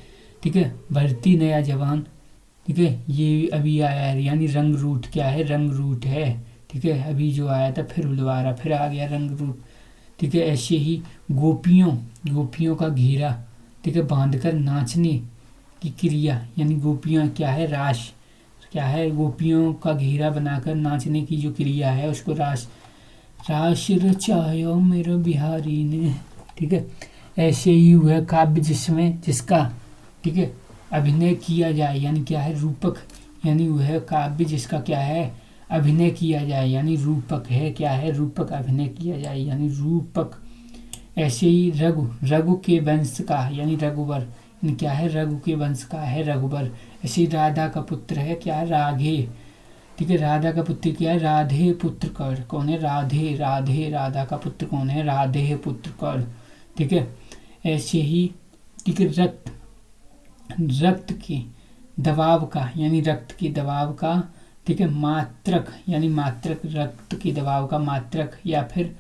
ठीक है, भर्ती नया जवान, ठीक है, ये अभी आया है, यानी रंग रूट क्या है, रंग रूट है, ठीक है, अभी जो आया था फिर दोबारा फिर आ गया रंग रूट, ठीक है। ऐसे ही गोपियों का घेरा, ठीक है, बांधकर नाचने की क्रिया, यानी गोपियाँ क्या है, रास, क्या है, गोपियों का घेरा बनाकर नाचने की जो क्रिया है उसको रास रचायो मेरे बिहारी ने, ठीक है। ऐसे ही वह काव्य जिसका, ठीक है, अभिनय किया जाए, यानी क्या है, रूपक, यानी वह काव्य जिसका क्या है, अभिनय किया जाए, यानी रूपक है, क्या है, रूपक, अभिनय किया जाए, यानी रूपक। ऐसे ही रघु के वंश का, यानी रघुवर, यानी क्या है, रघु के वंश का है रघुवर। ऐसे ही राधा का पुत्र है क्या है, राघे, ठीक है, राधा का पुत्र क्या है, राधे पुत्र कर, कौन है, राधे, राधा का पुत्र कौन है, राधे पुत्र कर, ठीक है। ऐसे ही, ठीक है, रक्त के दबाव का, यानी रक्त के दबाव का, ठीक है, मात्रक, यानी मात्रक, रक्त के दबाव का मात्रक, या फिर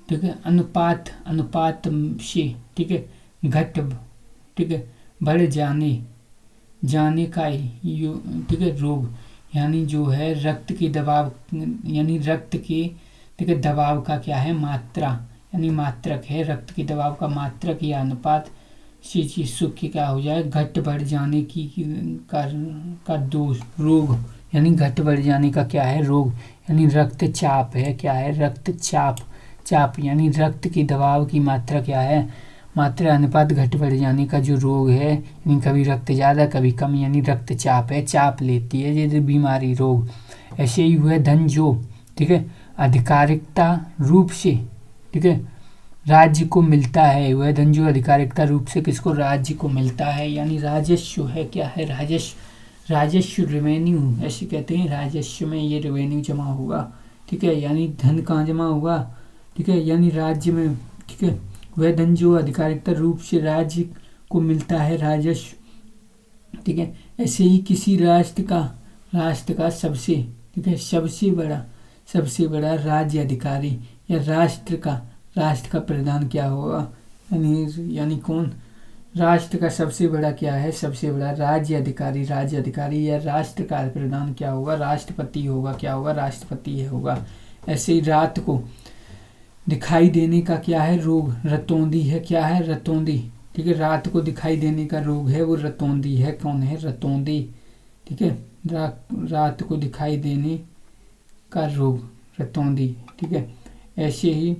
ठीक है, अनुपात से, ठीक है, घट, ठीक है, बढ़ जाने का ठीक है, रोग, यानी जो है रक्त के दबाव, यानी रक्त के, ठीक है, दबाव का क्या है, मात्रा, यानी मात्रक है, रक्त के दबाव का मात्रक या अनुपात से सुख की क्या हो जाए, घट बढ़ जाने की का दोष, रोग, यानी घट बढ़ जाने का क्या है, रोग, यानी रक्तचाप है, क्या है, रक्तचाप, यानी रक्त के दबाव की मात्रा क्या है, मात्रा अनुपात घट बढ़ जाने का जो रोग है, यानी कभी रक्त ज़्यादा कभी कम, यानी रक्तचाप है, चाप लेती है जैसे बीमारी, रोग। ऐसे ही हुआ धन जो, ठीक है, आधिकारिकता रूप से, ठीक है, राज्य को मिलता है, वह धन जो आधिकारिकता रूप से किसको, राज्य को मिलता है, यानी राजस्व है, क्या है, राजस्व रेवेन्यू, ऐसे कहते हैं, राजस्व में ये रेवेन्यू जमा होगा, ठीक है, यानी धन कहाँ जमा होगा, ठीक है, यानी राज्य में, ठीक है, वह धन जो आधिकारिकता रूप से राज्य को मिलता है, राजस्व, ठीक है। ऐसे ही किसी राष्ट्र का सबसे, ठीक है, सबसे बड़ा राज्य अधिकारी या राष्ट्र का प्रधान क्या होगा, यानी कौन, राष्ट्र का सबसे बड़ा क्या है, सबसे बड़ा राज्य अधिकारी या राष्ट्र का प्रधान क्या होगा, राष्ट्रपति होगा, क्या होगा, राष्ट्रपति होगा। ऐसे ही रात को दिखाई देने का क्या है, रोग, रतौंधी है, क्या है, रतौंधी, ठीक है, रात को दिखाई देने का रोग है वो रतौंधी है, कौन है, रतौंधी, ठीक है, रात को दिखाई देने का रोग, रतौंधी, ठीक है। ऐसे ही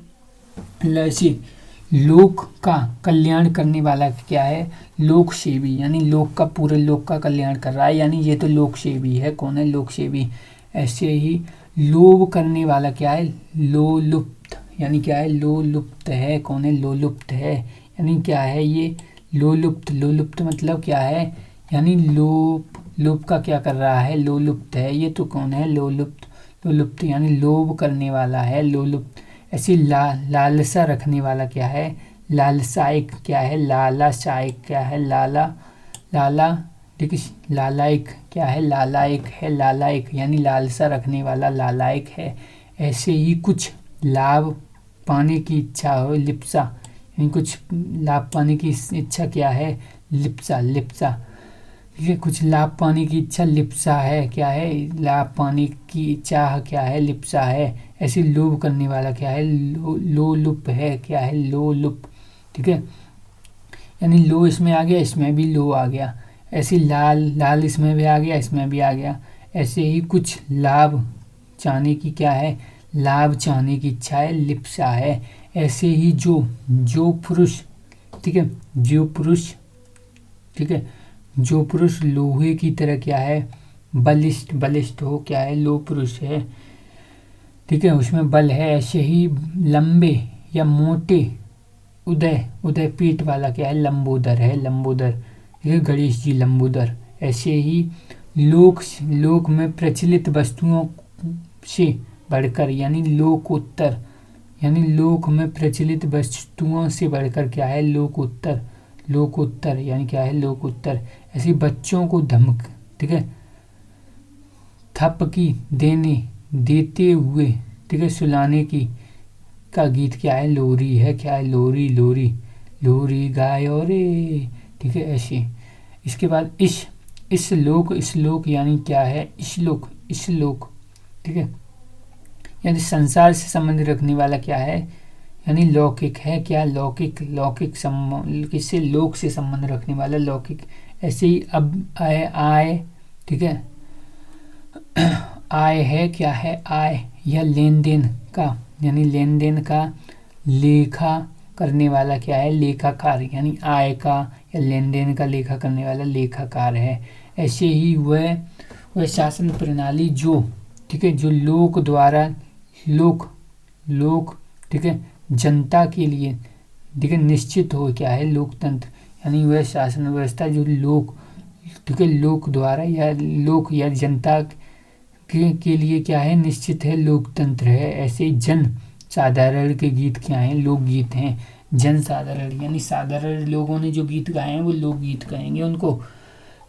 लोक का कल्याण करने वाला क्या है, लोक सेवी, यानी लोक का, पूरे लोक का कल्याण कर रहा है, यानी ये तो लोक सेवी है, कौन है, लोक सेवी। ऐसे ही लोभ करने वाला क्या है, लोलुप्त, यानी क्या है, लोलुप्त है, कौन है, लोलुप्त है, यानी क्या है ये, लोलुप्त मतलब क्या है, यानी लोप का क्या कर रहा है, लोलुप्त है, ये तो कौन है, लोलुप्त यानी लोभ करने वाला है, लोलुप्त। ऐसी लालसा रखने वाला क्या है, लालसायिक, क्या है, लालासायिक, क्या है, लाला, ठीक है, लालायिक, क्या है, लालायिक है, लालायिक यानी लालसा रखने वाला लालायिक है। ऐसे ही कुछ लाभ पाने की इच्छा हो, लिप्सा, यानी कुछ लाभ पाने की इच्छा क्या है, लिप्सा, ठीक है, कुछ लाभ पाने की इच्छा लिप्सा है, क्या है, लाभ पाने की चाह क्या है, लिप्सा है। ऐसे लोभ करने वाला क्या है, लोलुप है, क्या है, लोलुप। ठीक है, यानी लो इसमें आ गया, इसमें भी लो आ गया। ऐसे लाल, लाल इसमें भी आ गया, इसमें भी आ गया। ऐसे ही कुछ लाभ चाहने की क्या है, लाभ चाहने की इच्छा है, लिप्सा है। ऐसे ही जो पुरुष, ठीक है, जो पुरुष, ठीक है, जो पुरुष लोहे की तरह क्या है, बलिष्ठ, बलिष्ठ हो, क्या है, लो पुरुष है। ठीक है, उसमें बल है। ऐसे ही लंबे या मोटे, उदय, उदय पेट वाला क्या है, लंबोदर है, लंबोदर। ठीक है, गणेश जी लंबोदर। ऐसे ही लोक में प्रचलित वस्तुओं से बढ़कर, यानी लोकोत्तर, यानी लोक में प्रचलित वस्तुओं से बढ़कर क्या है, लोकोत्तर, लोकोत्तर यानी क्या है, लोकोत्तर। ऐसे बच्चों को धमक, ठीक है, थपकी देते हुए, ठीक है, सुलाने की का गीत क्या है, लोरी है, क्या है, लोरी, लोरी, लोरी गायो रे। ठीक है, ऐसे। इसके बाद श्लोक यानी क्या है, श्लोक, श्लोक। ठीक है, यानी संसार से संबंध रखने वाला क्या है, यानी लौकिक है, क्या, लौकिक, लौकिक किससे, लोक से संबंध रखने वाला लौकिक। ऐसे ही अब आय, ठीक है, आय है, क्या है, आय या लेन देन का, यानी लेन देन का लेखा करने वाला क्या है, लेखाकार, यानी आय का या लेन देन का लेखा करने वाला लेखाकार है। ऐसे ही वह शासन प्रणाली जो, ठीक है, जो लोक द्वारा, लोक, ठीक है, जनता के लिए, ठीक है, निश्चित हो, क्या है, लोकतंत्र, यानी वह शासन व्यवस्था जो लोक, ठीक है, लोक द्वारा या लोक या जनता के लिए क्या है, निश्चित है, लोकतंत्र है। ऐसे जन साधारण के गीत क्या हैं, लोकगीत हैं। जन साधारण यानी साधारण लोगों ने जो गीत गाए हैं वो लोकगीत कहेंगे, उनको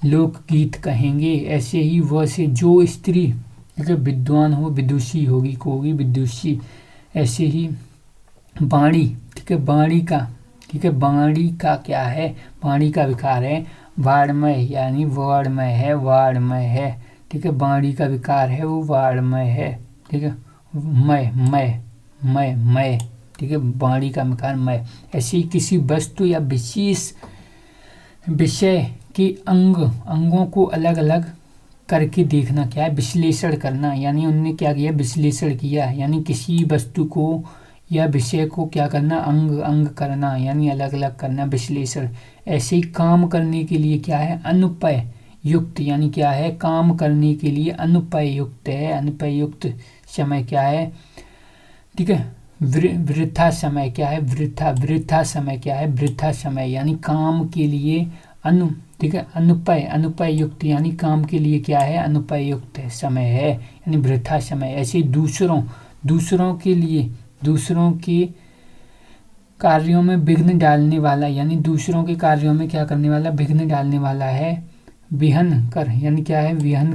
लोकगीत कहेंगे। ऐसे ही वह से जो स्त्री, ठीक है, विद्वान हो, विदुषी होगी, को होगी विदुषी। ऐसे ही वाणी, ठीक है, वाणी का, ठीक है, वाणी का क्या है, वाणी का विकार है, वाणमय, यानी वाणमय है, वाणमय है। ठीक है, वाणी का विकार है, वो वाणमय है। ठीक है, मय, मय, मय, मय, ठीक है, वाणी का विकार मय। ऐसे ही किसी वस्तु या विशेष विषय के अंगों को अलग अलग करके देखना क्या है, विश्लेषण करना, यानी उनने क्या किया, विश्लेषण किया, यानी किसी वस्तु को या विषय को क्या करना, अंग अंग करना, यानी अलग अलग करना, विश्लेषण। ऐसे ही काम करने के लिए क्या है, अनुपय युक्त, यानी क्या है, काम करने के लिए अनुपय युक्त है, अनुपय युक्त समय क्या है, ठीक है, वृथा समय क्या है, वृथा समय क्या है, वृथा समय, यानी काम के लिए ठीक है, अनुपय युक्त, यानी काम के लिए क्या है, अनुपय युक्त समय है, यानी वृथा समय। ऐसे दूसरों के लिए, दूसरों के कार्यों में विघ्न डालने वाला, यानी दूसरों के कार्यों में क्या करने वाला, विघ्न डालने वाला है, विहन कर, यानी क्या है, विहन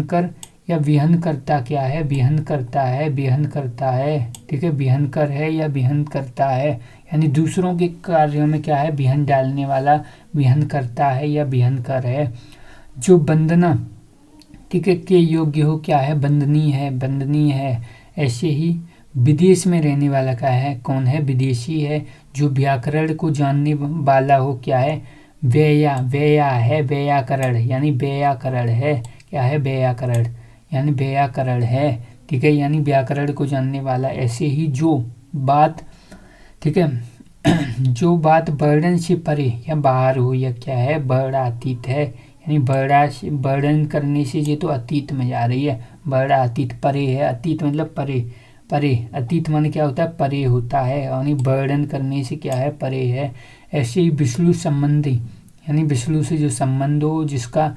कर या विहन करता क्या है, विहन करता है, विहन करता है। ठीक है, विहन कर है या विहन करता है, यानी दूसरों के कार्यों में क्या है, विहन डालने वाला, विहन करता है या विहन कर है। जो वंदना, ठीक है, के योग्य हो, क्या है, वंदनीय है, वंदनीय है। ऐसे ही विदेश में रहने वाला क्या है, कौन है, विदेशी है। जो व्याकरण को जानने वाला हो, क्या है, व्यया है, व्याकरण, यानी व्याकरण है, क्या है, व्याकरण, यानी व्याकरण है। ठीक है, यानी व्याकरण को जानने वाला। ऐसे ही जो बात, ठीक है, जो बात वर्णन से परे या बाहर हो, या क्या है, बड़ा अतीत है, यानी वर्णन करने से ये तो अतीत में जा रही है, बड़ा अतीत, परे है, अतीत मतलब परे, परे, अतीत माने क्या होता है, परे होता है, यानी वर्णन करने से क्या है, परे है। ऐसे ही विष्णु संबंधी, यानी विष्णु से जो संबंध हो जिसका,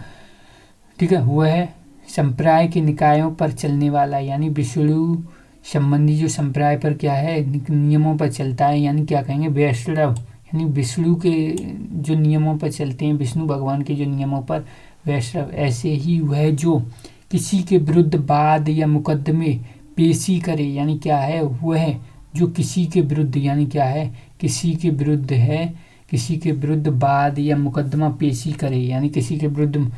ठीक है, वह है संप्राय के निकायों पर चलने वाला, यानी विष्णु संबंधी जो संप्राय पर क्या है, नियमों पर चलता है, यानी क्या कहेंगे, वैष्णव, यानी विष्णु के जो नियमों पर चलते हैं, विष्णु भगवान के जो नियमों पर, वैष्णव। ऐसे ही वह जो किसी के विरुद्ध वाद या मुकदमे पेशी करे, यानी क्या है, वह जो किसी के विरुद्ध, यानी क्या है, किसी के विरुद्ध है, किसी के विरुद्ध वाद या मुकदमा पेशी करे, यानी किसी के विरुद्ध,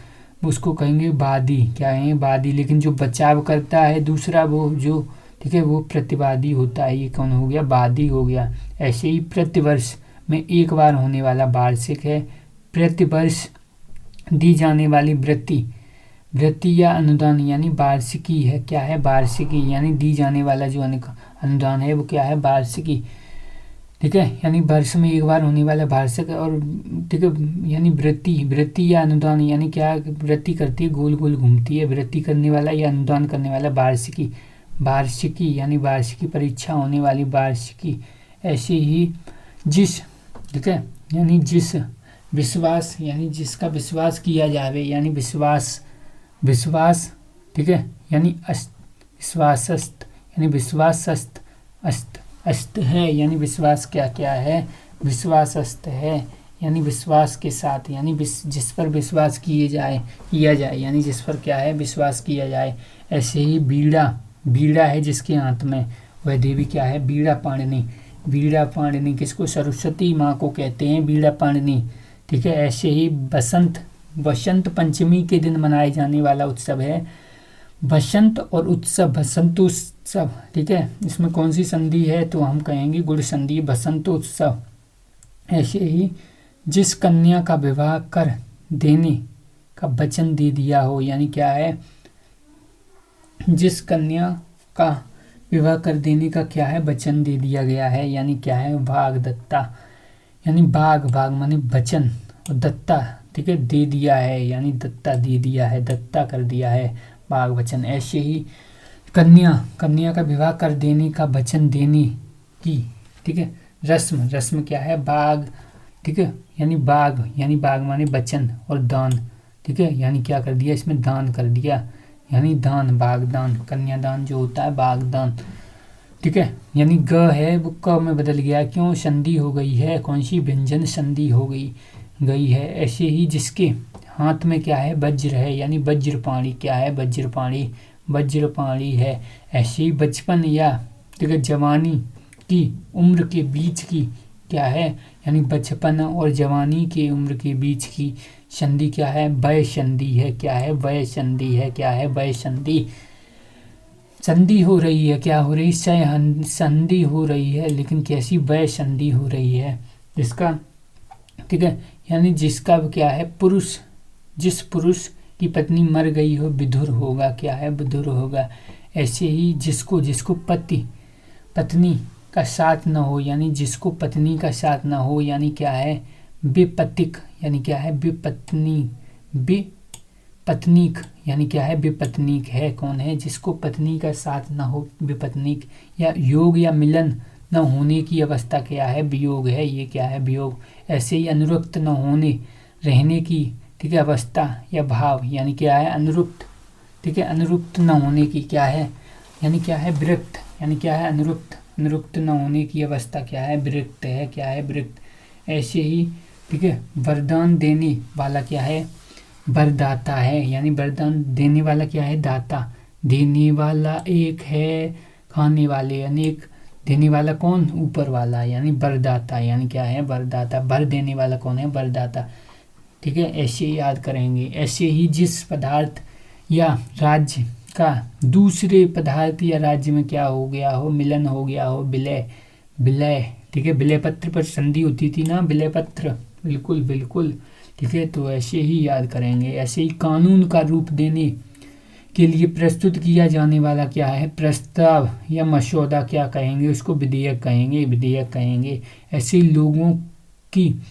उसको कहेंगे वादी, क्या है, वादी। लेकिन जो बचाव करता है दूसरा, वो जो, ठीक है, वो प्रतिवादी होता है। ये कौन हो गया, वादी हो गया। ऐसे ही प्रतिवर्ष में एक बार होने वाला वार्षिक है। प्रतिवर्ष दी जाने वाली वृत्ति या अनुदान यानी वार्षिकी है। क्या है, वार्षिकी, यानी दी जाने वाला जो अनुदान है वो क्या है, वार्षिकी। ठीक है, यानी वर्ष में एक बार होने वाला वार्षिक। और ठीक है, यानी वृत्ति या अनुदान यानी क्या, वृत्ति करती है, गोल गोल घूमती है, वृत्ति करने वाला या अनुदान करने वाला वार्षिकी यानी वार्षिकी परीक्षा होने वाली वार्षिकी। ऐसे ही जिस, ठीक है, यानी जिस विश्वास यानी जिसका विश्वास किया जावे यानी विश्वास, ठीक है, यानी विश्वासस्त यानी विश्वासस्त अस्त है, यानी विश्वास क्या है, विश्वासस्त है, यानी विश्वास के साथ, यानी जिस पर विश्वास किया जाए यानी जिस पर क्या है, विश्वास किया जाए। ऐसे ही बीड़ा है जिसके हाथ में, वह देवी क्या है, बीड़ा पाणिनी किसको, सरस्वती माँ को कहते हैं बीड़ा पाणिनी। ठीक है, ऐसे ही बसंत पंचमी के दिन मनाए जाने वाला उत्सव है बसंत और उत्सव, बसंतोत्सव। ठीक है, इसमें कौन सी संधि है, तो हम कहेंगे गुण संधि, बसंतोत्सव। ऐसे ही जिस कन्या का विवाह कर देने का वचन दे दिया हो, यानी क्या है, जिस कन्या का विवाह कर देने का क्या है, वचन दे दिया गया है, यानी क्या है, भागदत्ता, यानी भाग माने वचन, और दत्ता, ठीक है, दे दिया है, यानी दत्ता दे दिया है, दत्ता कर दिया है, भाग वचन। ऐसे ही कन्या का विवाह कर देने का वचन देने की, ठीक है, रस्म क्या है, बाग, ठीक है, यानी बाग माने वचन, और दान, ठीक है, यानी क्या कर दिया, इसमें दान कर दिया, यानी दान, बागदान, कन्यादान जो होता है, बागदान। ठीक है, यानी ग है वो क में बदल गया, क्यों, संधि हो गई है, कौन सी, व्यंजन संधि हो गई है। ऐसे ही जिसके हाथ में क्या है, वज्र है, यानी वज्रपाणी, क्या है, वज्रपाणी है। ऐसे ही बचपन या, ठीक है, जवानी की उम्र के बीच की क्या है, यानी बचपन और जवानी के उम्र के बीच की संधि क्या है, वय संधि है। क्या है, वय संधि है। क्या है, वय संधि। संधि हो रही है, क्या हो रही, संधि हो रही है, लेकिन कैसी, वय संधि हो रही है, जिसका, ठीक है, यानी जिसका क्या है, जिस पुरुष की पत्नी मर गई हो, विधुर होगा। क्या है, विधुर होगा। ऐसे ही जिसको पत्नी का साथ न हो, यानी जिसको पत्नी का साथ न हो, यानी क्या है, विपतिक, यानी क्या है, विपत्नीक, यानी क्या है, विपत्नीक है, कौन है, जिसको पत्नी का साथ न हो, विपत्नीक। या योग या मिलन न होने की अवस्था क्या है, वियोग है, ये क्या है, वियोग। ऐसे ही अनुरक्त न होने, रहने की, ठीक है, अवस्था या भाव, यानी क्या है, अनुरुक्त, ठीक है, अनुरुक्त न होने की क्या है, यानी क्या है, विरक्त, यानी क्या है, अनुरुक्त न होने की अवस्था क्या है, विरक्त है। क्या है, विरक्त। ऐसे ही, ठीक है, वरदान देने वाला क्या है, वरदाता है, यानी वरदान देने वाला क्या है, दाता। देने वाला एक है, खाने वाले, यानी एक, देने वाला कौन, ऊपर वाला, यानी वरदाता, यानी क्या है, वरदाता। भर देने वाला कौन है, वरदाता। ठीक है, ऐसे ही याद करेंगे। ऐसे ही जिस पदार्थ या राज्य का दूसरे पदार्थ या राज्य में क्या हो गया हो, मिलन हो गया हो, विलय, ठीक है, विलय पत्र पर संधि होती थी ना, विलय पत्र, बिल्कुल। ठीक है, तो ऐसे ही याद करेंगे। ऐसे ही कानून का रूप देने के लिए प्रस्तुत किया जाने वाला क्या है, प्रस्ताव या मसौदा क्या कहेंगे, उसको विधेयक कहेंगे। ऐसे ही लोगों की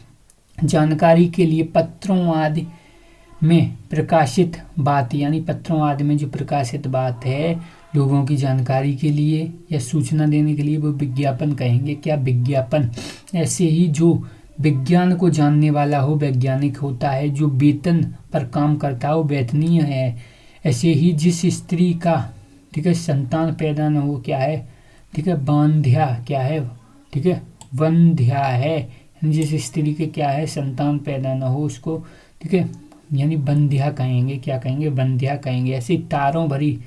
जानकारी के लिए पत्रों आदि में प्रकाशित बात, यानी पत्रों आदि में जो प्रकाशित बात है लोगों की जानकारी के लिए या सूचना देने के लिए, वो विज्ञापन कहेंगे। क्या, विज्ञापन। ऐसे ही जो विज्ञान को जानने वाला हो, वैज्ञानिक होता है। जो वेतन पर काम करता हो, वेतनीय है। ऐसे ही जिस स्त्री का, ठीक है, संतान पैदा न हो, क्या है, ठीक है, बांध्या, क्या है, ठीक है, वंध्या है, यानी जिस स्त्री के क्या है, संतान पैदा न हो, उसको, ठीक है, यानी बंध्या कहेंगे। क्या कहेंगे, बंध्या कहेंगे। ऐसे तारों भरी,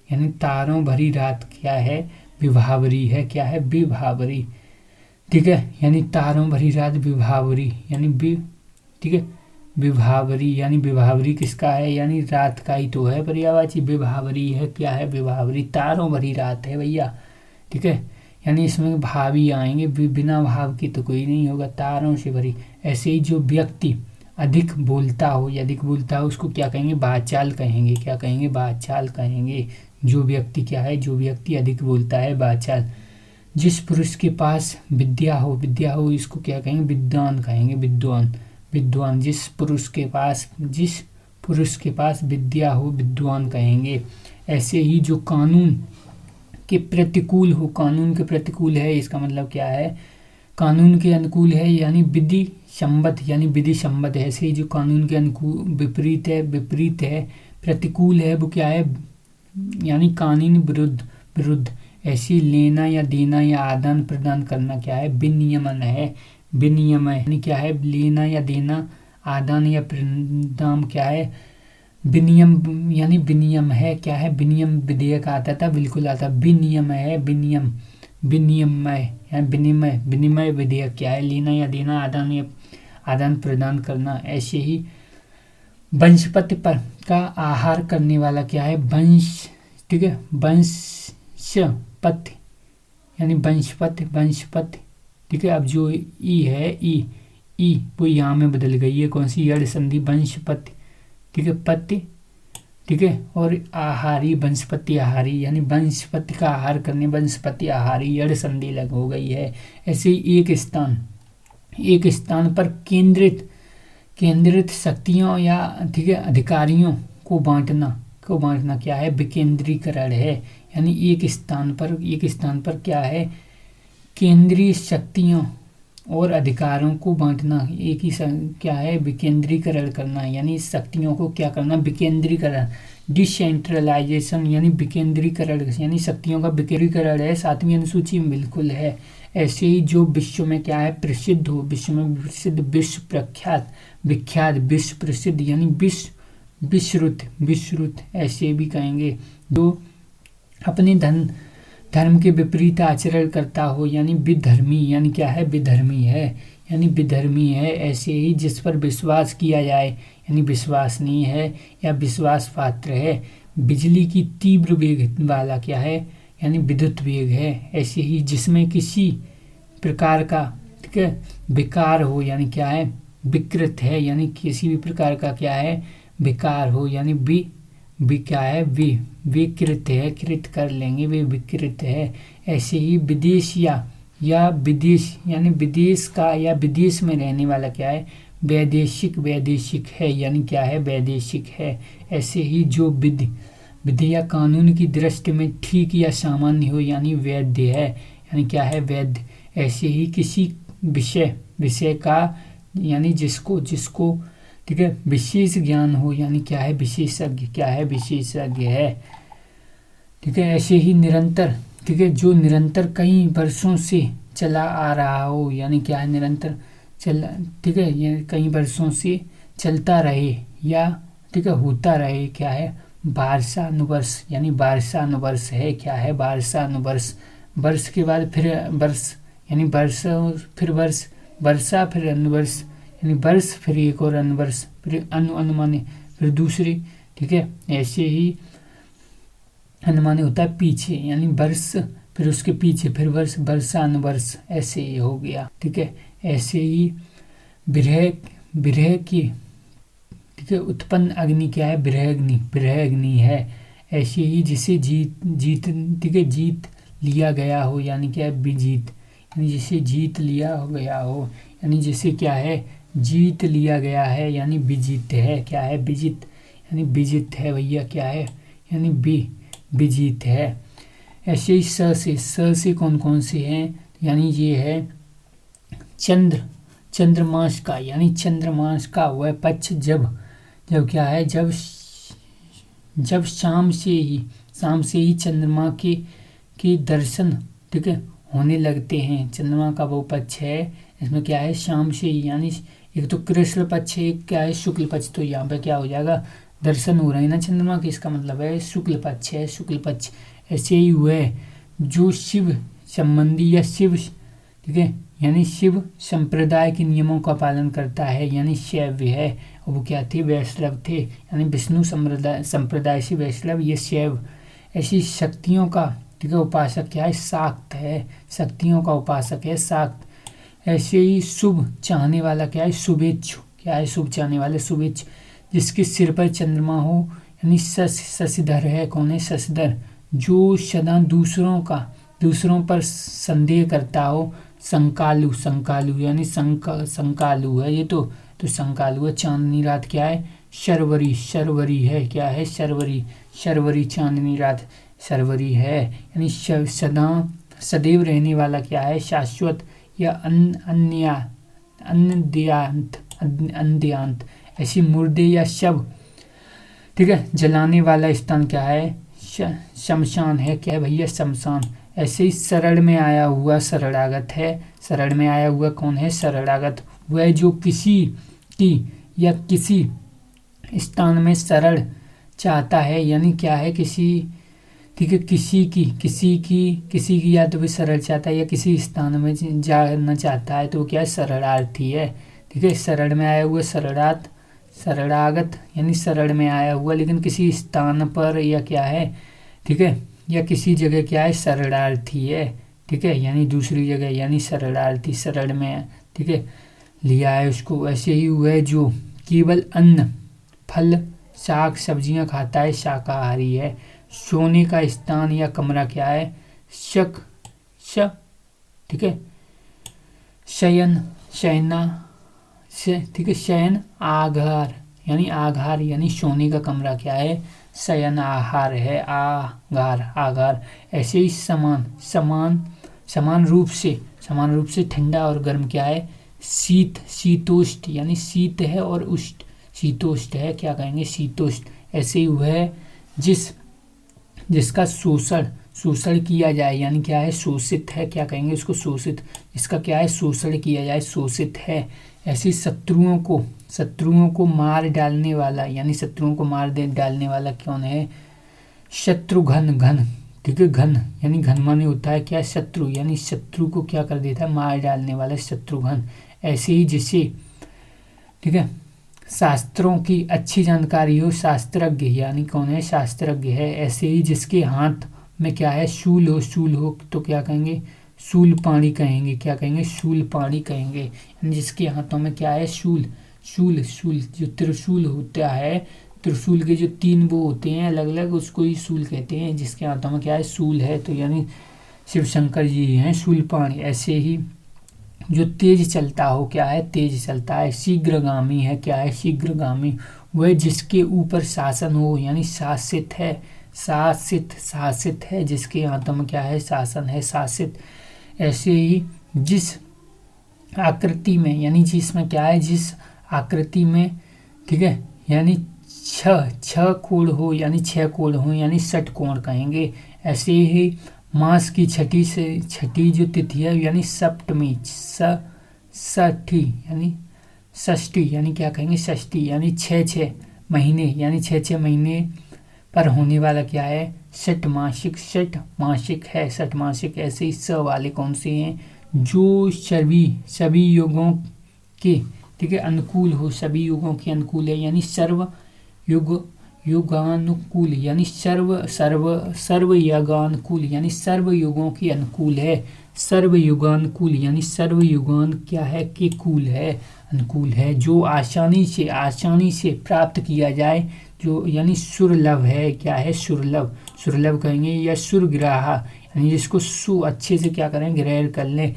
यानी तारों भरी रात क्या है, विभावरी है। क्या है, विभावरी। ठीक है, यानी तारों भरी रात विभावरी, यानी ठीक है, विभावरी, यानी विभावरी किसका है, यानी रात का ही तो है, पर्यायवाची विभावरी है। क्या है, विभावरी, तारों भरी रात है भैया। ठीक है, यानी इसमें भाव ही आएंगे, बिना भाव के तो कोई नहीं होगा। तारों से भरी, ऐसे ही जो व्यक्ति अधिक बोलता हो या अधिक बोलता हो उसको क्या कहेंगे, वाचाल कहेंगे। क्या कहेंगे, वाचाल कहेंगे। जो व्यक्ति क्या है, जो व्यक्ति अधिक बोलता है, वाचाल। जिस पुरुष के पास विद्या हो इसको क्या कहेंगे, विद्वान कहेंगे, विद्वान। विद्वान, जिस पुरुष के पास विद्या हो, विद्वान कहेंगे। ऐसे ही जो कानून के प्रतिकूल हो, कानून के प्रतिकूल है इसका मतलब क्या है, कानून के अनुकूल है यानी विधि सम्मत, यानी विधि सम्मत है। ऐसे ही जो कानून के अनुकूल विपरीत है, प्रतिकूल है, वो क्या है, यानी कानून विरुद्ध। ऐसी लेना या देना या आदान प्रदान करना क्या है, विनियमन है। विनियम यानी क्या है, लेना या देना, आदान या प्रदान क्या है, विनियम, यानी विनियम है। क्या है, विनियम विधेयक आता था, बिल्कुल आता, विनियम है, विनिमय विधेयक क्या है, लेना या देना, आदान प्रदान करना। ऐसे ही वंशपति पर का आहार करने वाला क्या है, वंश, ठीक है, वंशपति यानी वंशपति, ठीक है। अब जो ई है, ई वो यहाँ में बदल गई है, कौन सी, यड़ संधि, वंशपति, ठीक है, पति, ठीक है, और आहारी, वंशपति आहारी, यानी वंशपति का आहार करने, वंशपति आहारी, यड़ संधि लग हो गई है। ऐसे ही एक स्थान पर केंद्रित शक्तियों या, ठीक है, अधिकारियों को बांटना क्या है, विकेंद्रीकरण है। यानी एक स्थान पर क्या है, केंद्रीय शक्तियों और अधिकारों को बांटना, एक ही क्या है, विकेंद्रीकरण करना, यानी शक्तियों को क्या करना, विकेंद्रीकरण। डिसेंट्रलाइजेशन यानी विकेंद्रीकरण, यानी शक्तियों का विकेंद्रीकरण है, 7वीं अनुसूची में बिल्कुल है। ऐसे ही जो विश्व में क्या है, प्रसिद्ध हो, विश्व में प्रसिद्ध, विश्व प्रख्यात, विख्यात, विश्व प्रसिद्ध, यानी विश्रुत ऐसे भी कहेंगे। जो अपने धर्म के विपरीत आचरण करता हो, यानी विधर्मी, यानी क्या है, विधर्मी है। ऐसे ही जिस पर विश्वास किया जाए, यानी विश्वसनीय है या विश्वास पात्र है। बिजली की तीव्र वेग वाला क्या है, यानी विद्युत वेग है। ऐसे ही जिसमें किसी प्रकार का, ठीक है, विकार हो, यानी क्या है, विकृत है, यानी किसी भी प्रकार का क्या है, विकार हो, यानी क्या है, विकृत है, कृत कर लेंगे, वे विकृत है। ऐसे ही विदेश या विदेश, यानी विदेश का या विदेश में रहने वाला क्या है, वैदेशिक है, यानी क्या है, वैदेशिक है। ऐसे ही जो विधि या कानून की दृष्टि में ठीक या सामान्य हो, यानी वैध है, यानी क्या है, वैध। ऐसे ही किसी विषय का, यानी जिसको ठीक है, विशेष ज्ञान हो, यानी क्या है, विशेषज्ञ, क्या है, विशेषज्ञ है, ठीक है। ऐसे ही निरंतर, ठीक है, जो निरंतर कई वर्षों से चला आ रहा हो, यानी क्या है, निरंतर चल, ठीक है, ये कई वर्षों से चलता रहे या, ठीक है, होता रहे, क्या है, वार्षानुवर्ष, यानी वार्षानुवर्ष है, क्या है, वार्षानुवर्ष। वर्ष के बाद फिर वर्ष, यानी वर्ष, फिर वर्ष, वर्षा, फिर अनुवर्ष, यानी वर्ष, फिर एक और अनुवर्ष, फिर अनुमाने, फिर दूसरी, ठीक है। ऐसे ही अनुमाने होता है पीछे, यानी वर्ष, फिर उसके पीछे, फिर वर्ष, वर्षानुवर्ष, ऐसे ही हो गया, ठीक है। ऐसे ही विरह की, ठीक है, उत्पन्न अग्नि क्या है, विरह अग्नि है। ऐसे ही जिसे ठीक है, जीत लिया गया हो, यानी क्या है, विजीत, यानी जिसे जीत लिया गया हो, यानी जिसे क्या है, जीत लिया गया है, यानी विजित है, क्या है, विजित, यानी विजित है भैया, क्या है, यानी विजित है। ऐसे ही स से कौन से हैं, यानी ये है चंद्रमास का, यानी चंद्रमास का वह पक्ष जब क्या है, जब शाम से ही चंद्रमा के दर्शन, ठीक है, होने लगते हैं। चंद्रमा का वो पक्ष है, इसमें क्या है, शाम से ही, यानी एक तो कृष्ण पक्ष है, एक क्या है, शुक्ल पक्ष। तो यहाँ पे क्या हो जाएगा, दर्शन हो रहे हैं ना चंद्रमा के, इसका मतलब है शुक्ल पक्ष है, शुक्ल पक्ष। ऐसे ही हुए जो शिव संबंधी या शिव, ठीक है, यानी शिव संप्रदाय के नियमों का पालन करता है, यानी शैव है। और वो क्या थे, वैष्णव थे, यानी विष्णु संप्रदाय से वैष्णव, ये शैव। ऐसी शक्तियों का, ठीक है। उपासक क्या है, शाक्त है, शक्तियों का उपासक है, शाक्त। ऐसे ही शुभ चाहने वाला क्या है, शुभेच्छु, क्या है, शुभ चाहने वाले शुभेच्छु। जिसके सिर पर चंद्रमा हो यानी शशिधर है, कौन है, शशिधर। जो सदा दूसरों पर संदेह करता हो, संकालु, संकालु यानी संकालु है ये तो संकालु है। चांदनी रात क्या है, शर्वरी, शर्वरी है, क्या है, शर्वरी, शर्वरी चांदनी रात शर्वरी है, यानी सदा सदैव रहने वाला क्या है, शाश्वत या अन्ध्यांत। ऐसी मुर्दे या शव, ठीक है, जलाने वाला स्थान क्या है, शमशान है, क्या है भैया, शमशान। ऐसे ही सरल में आया हुआ शरणागत है, सरल में आया हुआ कौन है, शरणागत। वह जो किसी की या किसी स्थान में शरण चाहता है, यानी क्या है, किसी, ठीक है, किसी की या तो भी शरण चाहता है या किसी स्थान में जाना चाहता है, तो वो क्या है, शरणार्थी है, ठीक है। शरण में आया हुआ शरणागत यानी शरण में आया हुआ, लेकिन किसी स्थान पर या क्या है, ठीक है, या किसी जगह क्या है, शरणार्थी है, ठीक है, यानी दूसरी जगह, यानी शरणार्थी, शरण में, ठीक है, लिया है उसको। ऐसे ही वह जो केवल अन्न फल शाक सब्जियां खाता है, शाकाहारी है। सोने का स्थान या कमरा क्या है, ठीक है, शयन, शयना से, ठीक है, शयन आघार यानी सोने का कमरा क्या है, शयन आहार है, आघार। ऐसे ही समान रूप से ठंडा और गर्म क्या है, शीतोष्ट यानी शीत है और उष्ट, शीतोष्ट है, क्या कहेंगे, शीतोष्ट। ऐसे ही वह जिसका शोषण किया जाए, यानी क्या है, शोषित है, क्या कहेंगे उसको, शोषित। इसका क्या है, शोषण किया जाए, शोषित है। ऐसे शत्रुओं को मार डालने वाला, यानी शत्रुओं को मार डालने वाला कौन है, शत्रुघ्न, घन, ठीक है, घन यानी घन माने होता है क्या, शत्रु, यानी शत्रु को क्या कर देता है, मार डालने वाला, शत्रुघ्न। ऐसे ही जिसे, ठीक है, शास्त्रों की अच्छी जानकारी हो, शास्त्रज्ञ यानी कौन है, शास्त्रज्ञ है। ऐसे ही जिसके हाथ में क्या है, शूल हो तो क्या कहेंगे, शूलपाणी कहेंगे, क्या कहेंगे, शूलपाणी कहेंगे। यानी जिसके हाथों में क्या है, शूल जो त्रिशूल होता है, त्रिशूल के जो 3 वो होते हैं अलग अलग, उसको ही शूल कहते हैं। जिसके हाथों में क्या है, शूल है, तो यानी शिव शंकर जी हैं शूलपाणी। ऐसे ही जो तेज चलता हो, क्या है, तेज चलता है, शीघ्रगामी है, क्या है, शीघ्रगामी। वह जिसके ऊपर शासन हो, यानी शासित है, जिसके हाथों में क्या है, शासन है, शासित। ऐसे ही जिस आकृति में, यानी जिसमें क्या है, जिस आकृति में, ठीक है, यानी छह कोण हो, यानी 6 कोण हो, यानी षटकोण कहेंगे। ऐसे ही मास की छठी जो तिथि है, यानी सप्तमी, षष्ठी यानी क्या कहेंगे, षष्ठी, यानी 6 महीने, यानी 6 महीने पर होने वाला क्या है, षटमासिक है, षटमासिक। ऐसे ही स वाले कौन से हैं, जो सभी युगों के, ठीक है, अनुकूल हो, सभी युगों के अनुकूल है, यानी सर्व युगानुकूल, यानी सर्व युगानुकूल, यानी सर्व युगों के अनुकूल है, सर्व युगानुकूल, यानी सर्व युगान क्या है, के कूल है, अनुकूल है। जो आसानी से प्राप्त किया जाए, जो यानी सुरलभ है, क्या है, सुरलभ कहेंगे, या सुरग्राहा, यानी जिसको अच्छे से क्या करें, ग्रहण कर लें।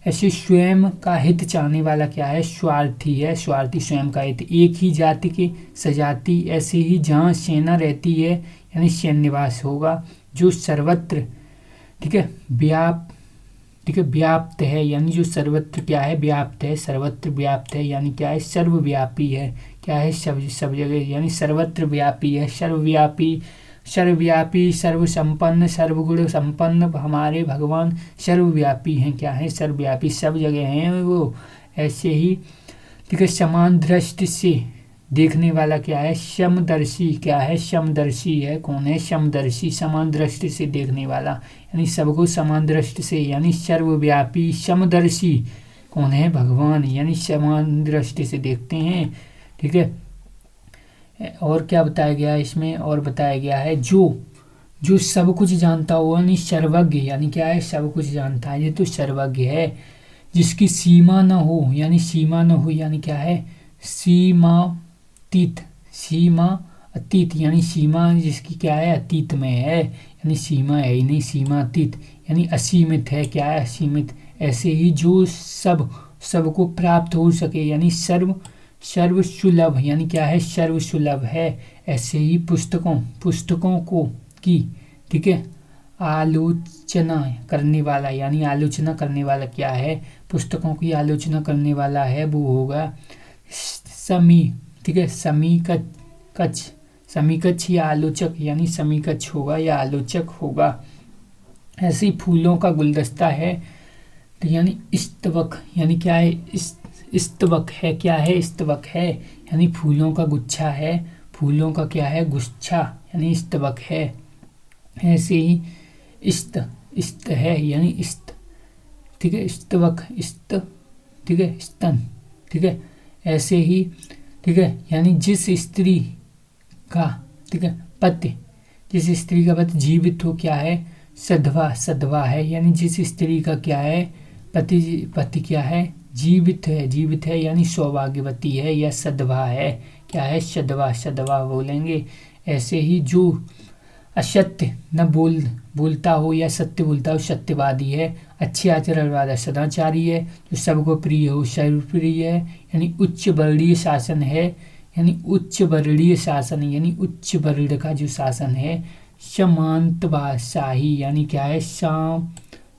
ऐसे स्वयं का हित चाहने वाला क्या है, स्वार्थी है, स्वार्थी, स्वयं का हित। एक ही जाति के सजाति, ऐसे ही जहाँ सेना रहती है, यानी सैन्यवास होगा। जो सर्वत्र, ठीक है, व्याप्त है, यानी जो सर्वत्र क्या है, व्याप्त है, सर्वत्र व्याप्त है, यानी क्या है, सर्वव्यापी है, क्या है, सब जगह, यानी सर्वत्र व्यापी है, सर्वव्यापी, सर्वसंपन्न, सर्वगुण संपन्न हमारे भगवान सर्वव्यापी हैं, क्या है, सर्वव्यापी, सब जगह हैं वो। ऐसे ही, ठीक है, समान दृष्टि से देखने वाला क्या है, समदर्शी, क्या है, समदर्शी है, कौन है, समदर्शी, समान दृष्टि से देखने वाला, यानी सबको समान दृष्टि से, यानी सर्वव्यापी, समदर्शी कौन है, भगवान, यानी समान दृष्टि से देखते हैं, ठीक है। और क्या बताया गया है इसमें, और बताया गया है जो जो सब कुछ जानता हो यानी सर्वज्ञ, यानी क्या है, सब कुछ जानता है, ये तो सर्वज्ञ है। जिसकी सीमा न हो यानी सीमा न हो यानी क्या है, सीमातीत, सीमा अतीत यानी सीमा जिसकी क्या है, अतीत में है, यानी सीमा है ही नहीं, सीमातीत यानी असीमित है, क्या है, असीमित। ऐसे ही जो सबको प्राप्त हो सके यानी सर्व सुलभ यानी क्या है, सर्व सुलभ है। ऐसे ही पुस्तकों को की, ठीक है, आलोचना करने वाला यानी आलोचना करने वाला क्या है, पुस्तकों की आलोचना करने वाला है, वो होगा समी, ठीक है, समीकच्छ या आलोचक यानी समीकच्छ होगा या आलोचक होगा। ऐसे ही फूलों का गुलदस्ता है, तो यानी स्तवक यानी क्या है, स्तवक है, क्या है, स्तवक है, यानी फूलों का गुच्छा है, फूलों का क्या है, गुच्छा यानी स्तवक है। ऐसे ही इस्त है यानी इस्त, ठीक है, स्तवक इस्त, ठीक है, स्तन, ठीक है। ऐसे ही, ठीक है, यानी जिस स्त्री का, ठीक है, पति, जिस स्त्री का पति जीवित हो, क्या है, सधवा है, यानी जिस स्त्री का क्या है, पति क्या है, जीवित है यानी सौभाग्यवती है या सधवा है, क्या है, सधवा बोलेंगे। ऐसे ही जो असत्य न बोलता हो या सत्य बोलता हो, सत्यवादी है। अच्छे आचरण वाला सदाचारी है। जो सबको प्रिय हो, सर्वप्रिय है, यानी उच्च वर्णीय शासन है, यानी उच्च वर्णीय शासन यानी उच्च वर्ण का जो शासन है। सामंतशाही यानी क्या है,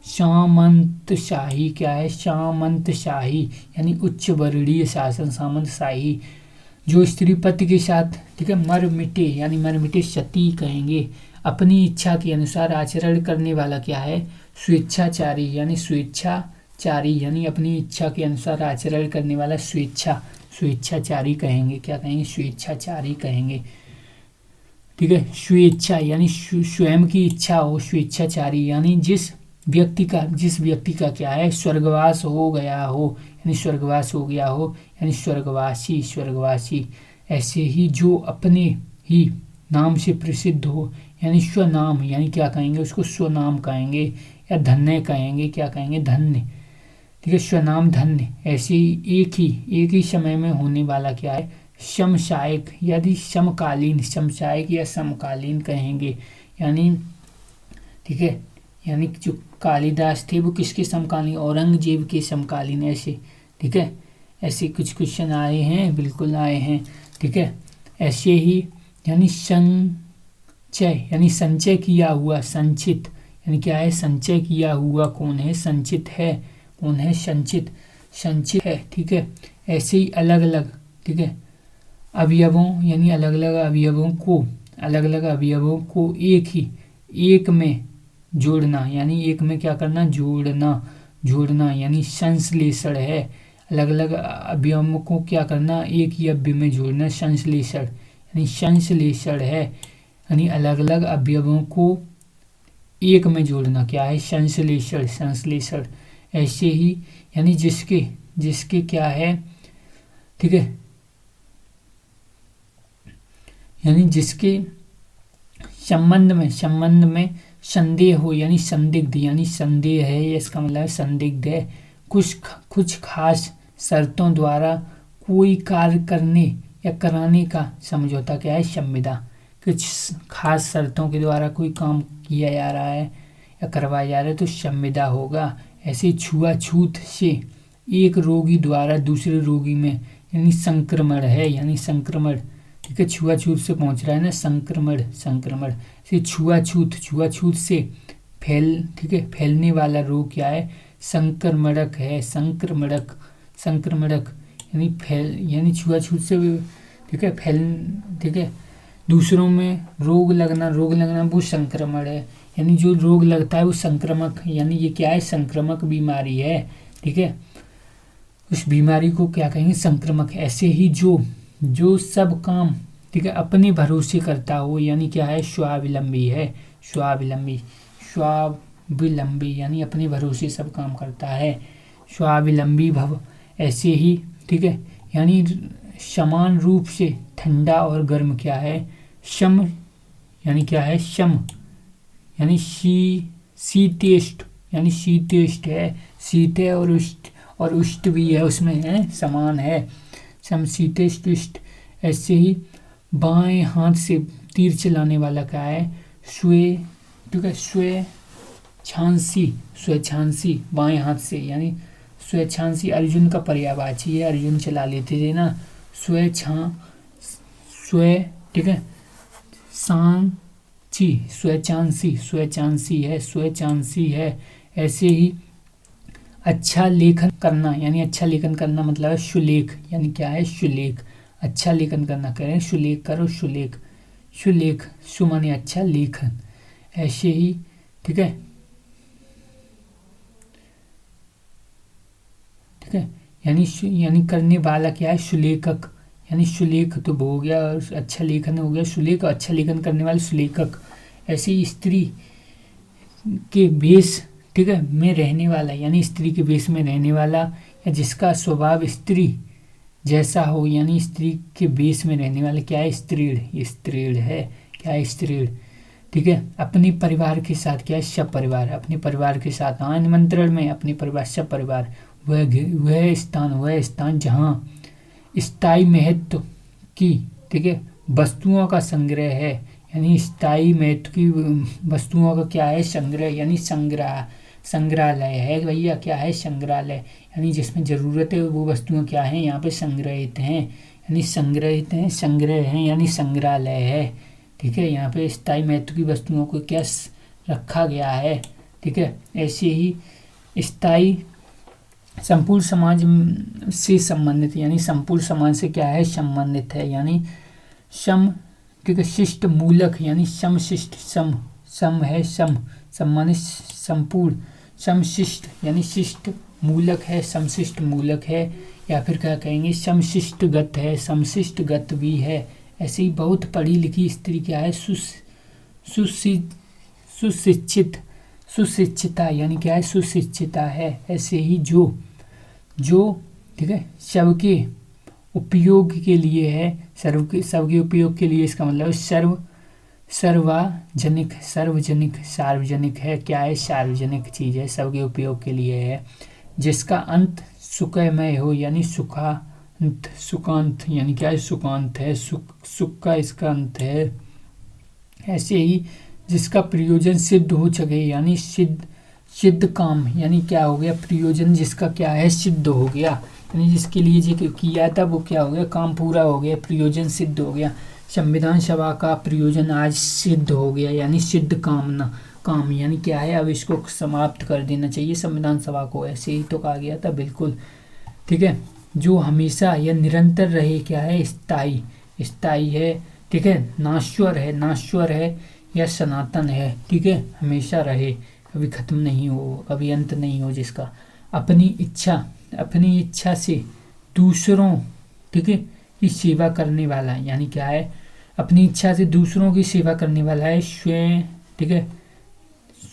सामंतशाही, क्या है, सामंतशाही यानी उच्च वर्णीय शासन, सामंतशाही। जो स्त्री पति के साथ, ठीक है, मर मिटे सती कहेंगे, अपनी इच्छा के अनुसार आचरण करने वाला क्या है, स्वेच्छाचारी यानी अपनी इच्छा के अनुसार आचरण करने वाला स्वेच्छाचारी कहेंगे, क्या कहेंगे, स्वेच्छाचारी कहेंगे, ठीक है। स्वेच्छा यानी स्वयं की इच्छा हो, स्वेच्छाचारी यानी जिस व्यक्ति का क्या है, स्वर्गवास हो गया हो यानी स्वर्गवासी। ऐसे ही जो अपने ही नाम से प्रसिद्ध हो यानी स्वनाम, यानी क्या कहेंगे, उसको स्वनाम कहेंगे या धन्य कहेंगे, क्या कहेंगे, धन्य, ठीक है, स्वनाम धन्य। ऐसे ही एक ही समय में होने वाला क्या है, समसायिक यदि समकालीन या समकालीन कहेंगे, यानी, ठीक है, यानी जो कालिदास थे वो किसके समकालीन, औरंगजेब के समकालीन, ऐसे, ठीक है। ऐसे कुछ क्वेश्चन आए हैं, बिल्कुल आए हैं, ठीक है। ऐसे ही यानी संचय किया हुआ, संचित यानी क्या है, संचय किया हुआ कौन है, संचित है, कौन है, संचित है, ठीक है। ऐसे ही अलग अलग, ठीक है, अवयवों यानी अलग अलग अवयवों को एक में जोड़ना, यानी एक में क्या करना, जोड़ना यानी संश्लेषण है। अलग अलग अवयवों को क्या करना, एक ही अवयव में जोड़ना, संश्लेषण है, यानी अलग अलग अवयवों को एक में जोड़ना, क्या है, संश्लेषण। ऐसे ही यानी जिसके क्या है, ठीक है, यानी जिसके संबंध में संदेह हो यानी संदिग्ध, यानी संदेह है, इसका मतलब है संदिग्ध है। कुछ खास शर्तों द्वारा कोई कार्य करने या कराने का समझौता, क्या है, संविदा। कुछ खास शर्तों के द्वारा कोई काम किया जा रहा है या करवाया जा रहा है तो संविदा होगा। ऐसे छुआछूत से एक रोगी द्वारा दूसरे रोगी में यानी संक्रमण है, यानी संक्रमण, ठीक है, छुआछूत से पहुंच रहा है ना, संक्रमण से छुआछूत से ठीक है, फैलने वाला रोग क्या है, संक्रमणक है, संक्रमणक यानी छुआछूत से, ठीक है, ठीक है, दूसरों में रोग लगना वो संक्रमण है, यानी जो रोग लगता है वो संक्रमक, यानी ये क्या है, संक्रमक बीमारी है, ठीक है, उस बीमारी को क्या कहेंगे, संक्रमक। ऐसे ही जो सब काम, ठीक है, अपने भरोसे करता हो यानी क्या है, स्वावलंबी है, स्वावलंबी यानी अपने भरोसे सब काम करता है, स्वावलंबी भव। ऐसे ही, ठीक है, यानी समान रूप से ठंडा और गर्म, क्या है, सम यानी क्या है, यानी शीतेष्ट, यानी शीतेष्ट है, शीत है और उष्ट भी है, उसमें है, समान है, समशीतेष्ट उष्ट। ऐसे ही बाएं हाथ से तीर चलाने वाला क्या है, स्वे, ठीक है, स्वेच्छांसी, स्वेच्छांसी बाएं हाथ से, यानी स्वेच्छांसी अर्जुन का पर्यायवाची है, अर्जुन चला लेते थे ना, स्वे, ठीक है, सांची, स्वेच्छांसी, स्वेच्छांसी है, स्वेच्छांसी है। ऐसे ही अच्छा लेखन करना, यानी अच्छा लेखन करना मतलब है सुलेख, यानी क्या है, सुलेख, अच्छा लेखन करना, करें सुलेख करो, सुलेख, सुलेख, सु माने अच्छा, लेखन। ऐसे ही, ठीक है, ठीक है, यानी करने वाला क्या है, सुलेखक, यानी सुलेख तो हो गया और अच्छा लेखन हो गया, सुलेख, अच्छा लेखन करने वाले सुलेखक। ऐसे ही स्त्री के वेश, ठीक है, में रहने वाला, यानी स्त्री के वेश में रहने वाला या जिसका स्वभाव स्त्री जैसा हो, यानी स्त्री के वेश में रहने वाला क्या है, स्त्रीण, ये स्त्रीण है, क्या है, स्त्रीण, ठीक है। अपने परिवार के साथ क्या है, सपरिवार, अपने परिवार के साथ, हाँ, निमंत्रण में अपने परिवार, सपरिवार। वह स्थान जहाँ स्थायी महत्व की, ठीक है, वस्तुओं का संग्रह है, यानी स्थायी महत्व की वस्तुओं का क्या है, संग्रह, यानी संग्रहालय है भैया, क्या है, संग्रहालय, यानी जिसमें ज़रूरत है वो वस्तुएं क्या हैं, यहाँ पे संग्रहित हैं, यानी संग्रहित हैं, संग्रह हैं, यानी संग्रहालय है, ठीक है। यहाँ पे स्थायी महत्व की वस्तुओं को क्या रखा गया है, ठीक है। ऐसे ही स्थायी संपूर्ण समाज से संबंधित, यानी संपूर्ण समाज से क्या है, संबंधित है, यानी सम, ठीक है, शिष्ट मूलक, यानी समशिष्ट, सम है, सम माने संपूर्ण, समशिष्ट यानी शिष्ट मूलक है, समशिष्ट मूलक है, या फिर क्या कहेंगे, समशिष्टगत है, समशिष्टगत भी है। ऐसे ही बहुत पढ़ी लिखी स्त्री क्या है, सुशिक्षित, सुशिक्षिता, यानी क्या है, सुशिक्षिता है। ऐसे ही जो, ठीक है, सबके उपयोग के लिए है, सबके उपयोग के लिए, इसका मतलब सार्वजनिक, सार्वजनिक है, क्या है, सार्वजनिक चीज़ है, सबके उपयोग के लिए है। जिसका अंत सुखमय हो, यानी सुखांत, सुखांत यानी क्या है, सुखांत है, सुख का इसका अंत है। ऐसे ही जिसका प्रयोजन सिद्ध हो सके, यानी सिद्ध काम, यानी क्या हो गया, प्रयोजन जिसका क्या है, सिद्ध हो गया, यानी जिसके लिए जो किया था वो क्या हो गया, काम पूरा हो गया, प्रयोजन सिद्ध हो गया। संविधान सभा का प्रयोजन आज सिद्ध हो गया, यानी सिद्ध काम यानी क्या है, अब इसको समाप्त कर देना चाहिए संविधान सभा को, ऐसे ही तो कहा गया था, बिल्कुल, ठीक है। जो हमेशा या निरंतर रहे, क्या है, स्थायी है, ठीक है। नाश्वर है या सनातन है, ठीक है, हमेशा रहे, कभी खत्म नहीं हो, कभी अंत नहीं हो जिसका। अपनी इच्छा से दूसरों, ठीक है, की सेवा करने वाला, यानी क्या है, अपनी इच्छा से दूसरों की सेवा करने वाला है, स्वयं, ठीक है,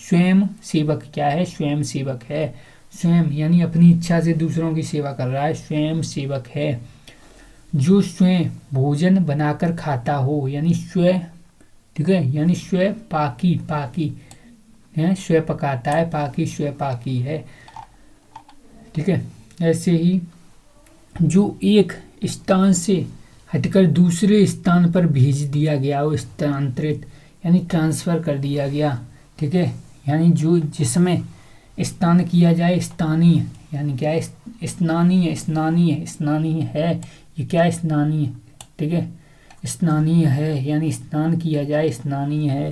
स्वयं सेवक, क्या है, स्वयं सेवक है, स्वयं यानी अपनी इच्छा से दूसरों की सेवा कर रहा है, स्वयं सेवक है। जो स्वयं भोजन बनाकर खाता हो, यानी स्वयं, ठीक है, यानी स्वयं पाकी है, स्वयं पकाता है, पाकी स्वयं पाकी है, ठीक है। ऐसे ही जो एक स्थान से हटकर दूसरे स्थान पर भेज दिया गया, वो स्थानांतरित यानी ट्रांसफ़र कर दिया गया, ठीक है, यानी जो जिसमें स्नान किया जाए, स्थानीय यानी क्या है, स्नानीय है, ये क्या है, स्नानीय, ठीक है, स्नानीय है, यानी स्नान किया जाए, स्नानीय है,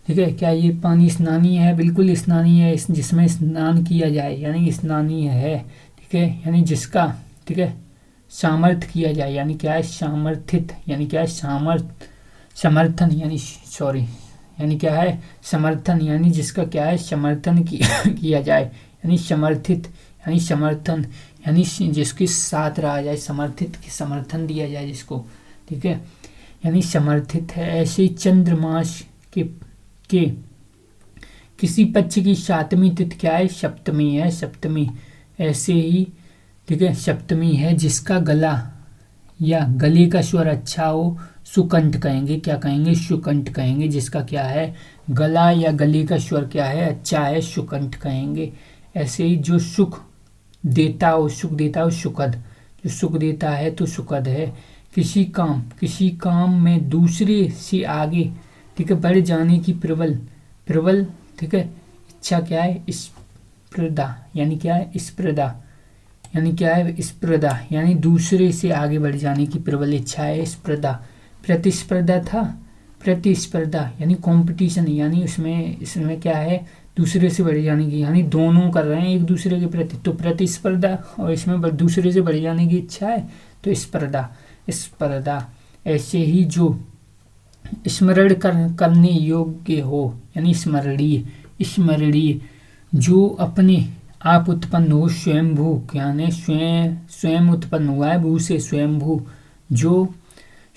ठीक है। क्या ये पानी स्नानीय है, बिल्कुल स्नानीय है, जिसमें स्नान किया जाए, यानी स्नानीय है, ठीक है, यानी जिसका, ठीक है, सामर्थ्य किया जाए, यानी क्या है, सामर्थित, यानी क्या है, समर्थन यानी यानी क्या है, समर्थन, यानी जिसका क्या है, समर्थन किया जाए, यानी समर्थित, यानी समर्थन, यानी जिसके साथ रहा जाए, समर्थन दिया जाए जिसको, ठीक है, यानी समर्थित है। ऐसे ही चंद्रमास के किसी पक्ष की 7वीं तिथि क्या है, सप्तमी है, सप्तमी। ऐसे ही, ठीक है, सप्तमी है, जिसका गला या गले का स्वर अच्छा हो सुकंठ कहेंगे। क्या कहेंगे? सुकंठ कहेंगे। जिसका क्या है गला या गले का स्वर क्या है अच्छा है सुकंठ कहेंगे। ऐसे ही जो सुख देता हो सुखद, जो सुख देता है तो सुखद है। किसी काम में दूसरे से आगे, ठीक है, बढ़ जाने की प्रबल प्रबल, ठीक है, इच्छा क्या है स्पर्धा, यानी क्या है स्पर्धा, यानी क्या है स्पर्धा, यानी दूसरे से आगे बढ़ जाने की प्रबल इच्छा है स्पर्धा। प्रतिस्पर्धा था, प्रतिस्पर्धा यानी कंपटीशन, यानी इसमें क्या है दूसरे से बढ़ जाने की, यानी दोनों कर रहे हैं एक दूसरे के प्रति, तो प्रतिस्पर्धा, और इसमें दूसरे से बढ़ जाने की इच्छा है तो स्पर्धा स्पर्धा। ऐसे ही जो स्मरण करने योग्य हो, यानी स्मरणीय स्मरणीय, जो अपने आप उत्पन्न हो, स्वयंभू, यानी स्वयं उत्पन्न हुआ है भू से स्वयंभू, जो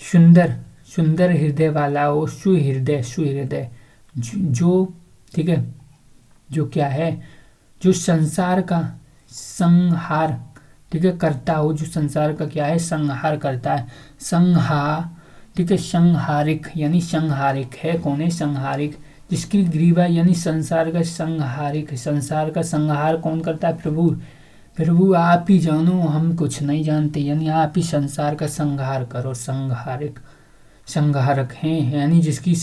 सुंदर सुंदर हृदय वाला हो, सुहृदय, जो, ठीक है, जो क्या है जो संसार का संहार, ठीक है, करता हो, जो संसार का क्या है संहार करता है। ठीक है, संहारिक, यानी संहारिक है कौन है संहारिक, जिसकी ग्रीवा यानी संसार का संहारिक, संसार का संहार कौन करता है प्रभु। प्रभु आप ही जानो हम कुछ नहीं जानते, यानी आप ही संसार का संहार करो। संहारक हैं, यानी जिसकी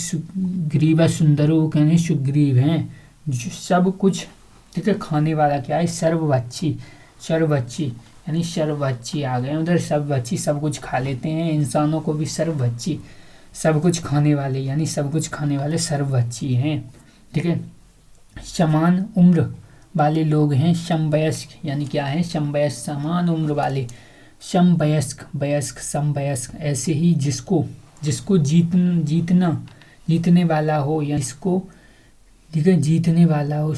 ग्रीवा सुंदर हो, कहने सुग्रीव हैं। जो सब कुछ, ठीक है, खाने वाला क्या है सर्वभक्षी, यानी सर्वभक्षी आ गए उधर, सर्वभक्षी सब कुछ खा लेते हैं, इंसानों को भी सर्वभक्षी, सब कुछ खाने वाले, यानी सब कुछ खाने वाले सर्वभक्षी हैं। ठीक है, समान उम्र वाले लोग हैं समवयस्क, यानी क्या है समवयस्क, समान उम्र वाले, समवयस्क समवयस्क। ऐसे ही जिसको जीतने वाला हो, या इसको, ठीक है, जीतने वाला हो,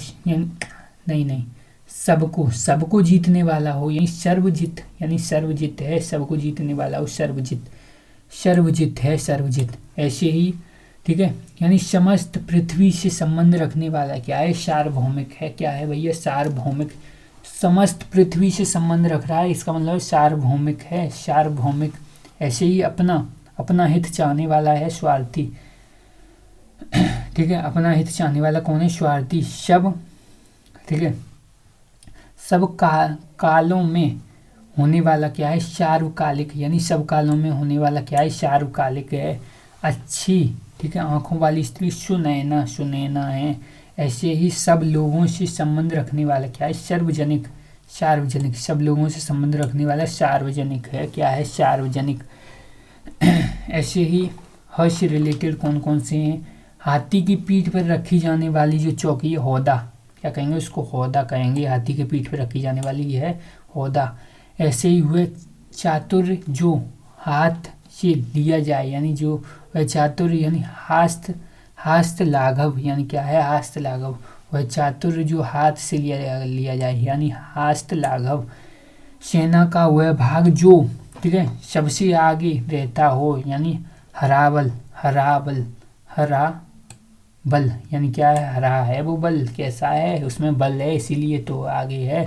नहीं सबको जीतने वाला हो, यानी सर्वजित, यानी सर्वजित है, सबको जीतने वाला हो, सर्वजित है सर्वजित। ऐसे ही, ठीक है, यानी समस्त पृथ्वी से संबंध रखने वाला क्या है सार्वभौमिक है। क्या है भैया सार्वभौमिक, समस्त पृथ्वी से संबंध रख रहा है, इसका मतलब सार्वभौमिक है, सार्वभौमिक। ऐसे ही अपना हित चाहने वाला है स्वार्थी, ठीक है, अपना हित चाहने वाला कौन है स्वार्थी। ठीक है, सब कालों में होने वाला क्या है सार्वकालिक, यानी सब कालों में होने वाला क्या है सार्वकालिक है। अच्छी, ठीक है, आंखों वाली स्त्री सुनैना है। ऐसे ही सब लोगों से संबंध रखने वाला क्या है सार्वजनिक, सब लोगों से संबंध रखने वाला सार्वजनिक है। क्या है सार्वजनिक। ऐसे ही ह से रिलेटेड कौन कौन से हैं, हाथी की पीठ पर रखी जाने वाली जो चौकी है हौदा, क्या कहेंगे उसको हौदा कहेंगे, हाथी के पीठ पर रखी जाने वाली है हौदा। ऐसे ही हुए चातुर्य, जो हाथ से लिया जाए, यानी जो चातुर्य यानी हास्त लाघव, यानी क्या है हास्त लाघव, वह चातुर्य जो हाथ से लिया जाए, यानी हास्त लाघव। सेना का वह भाग जो, ठीक है, सबसे आगे रहता हो, यानी हराबल, यानी क्या है हरा है वो बल, कैसा है उसमें बल है इसीलिए तो आगे है।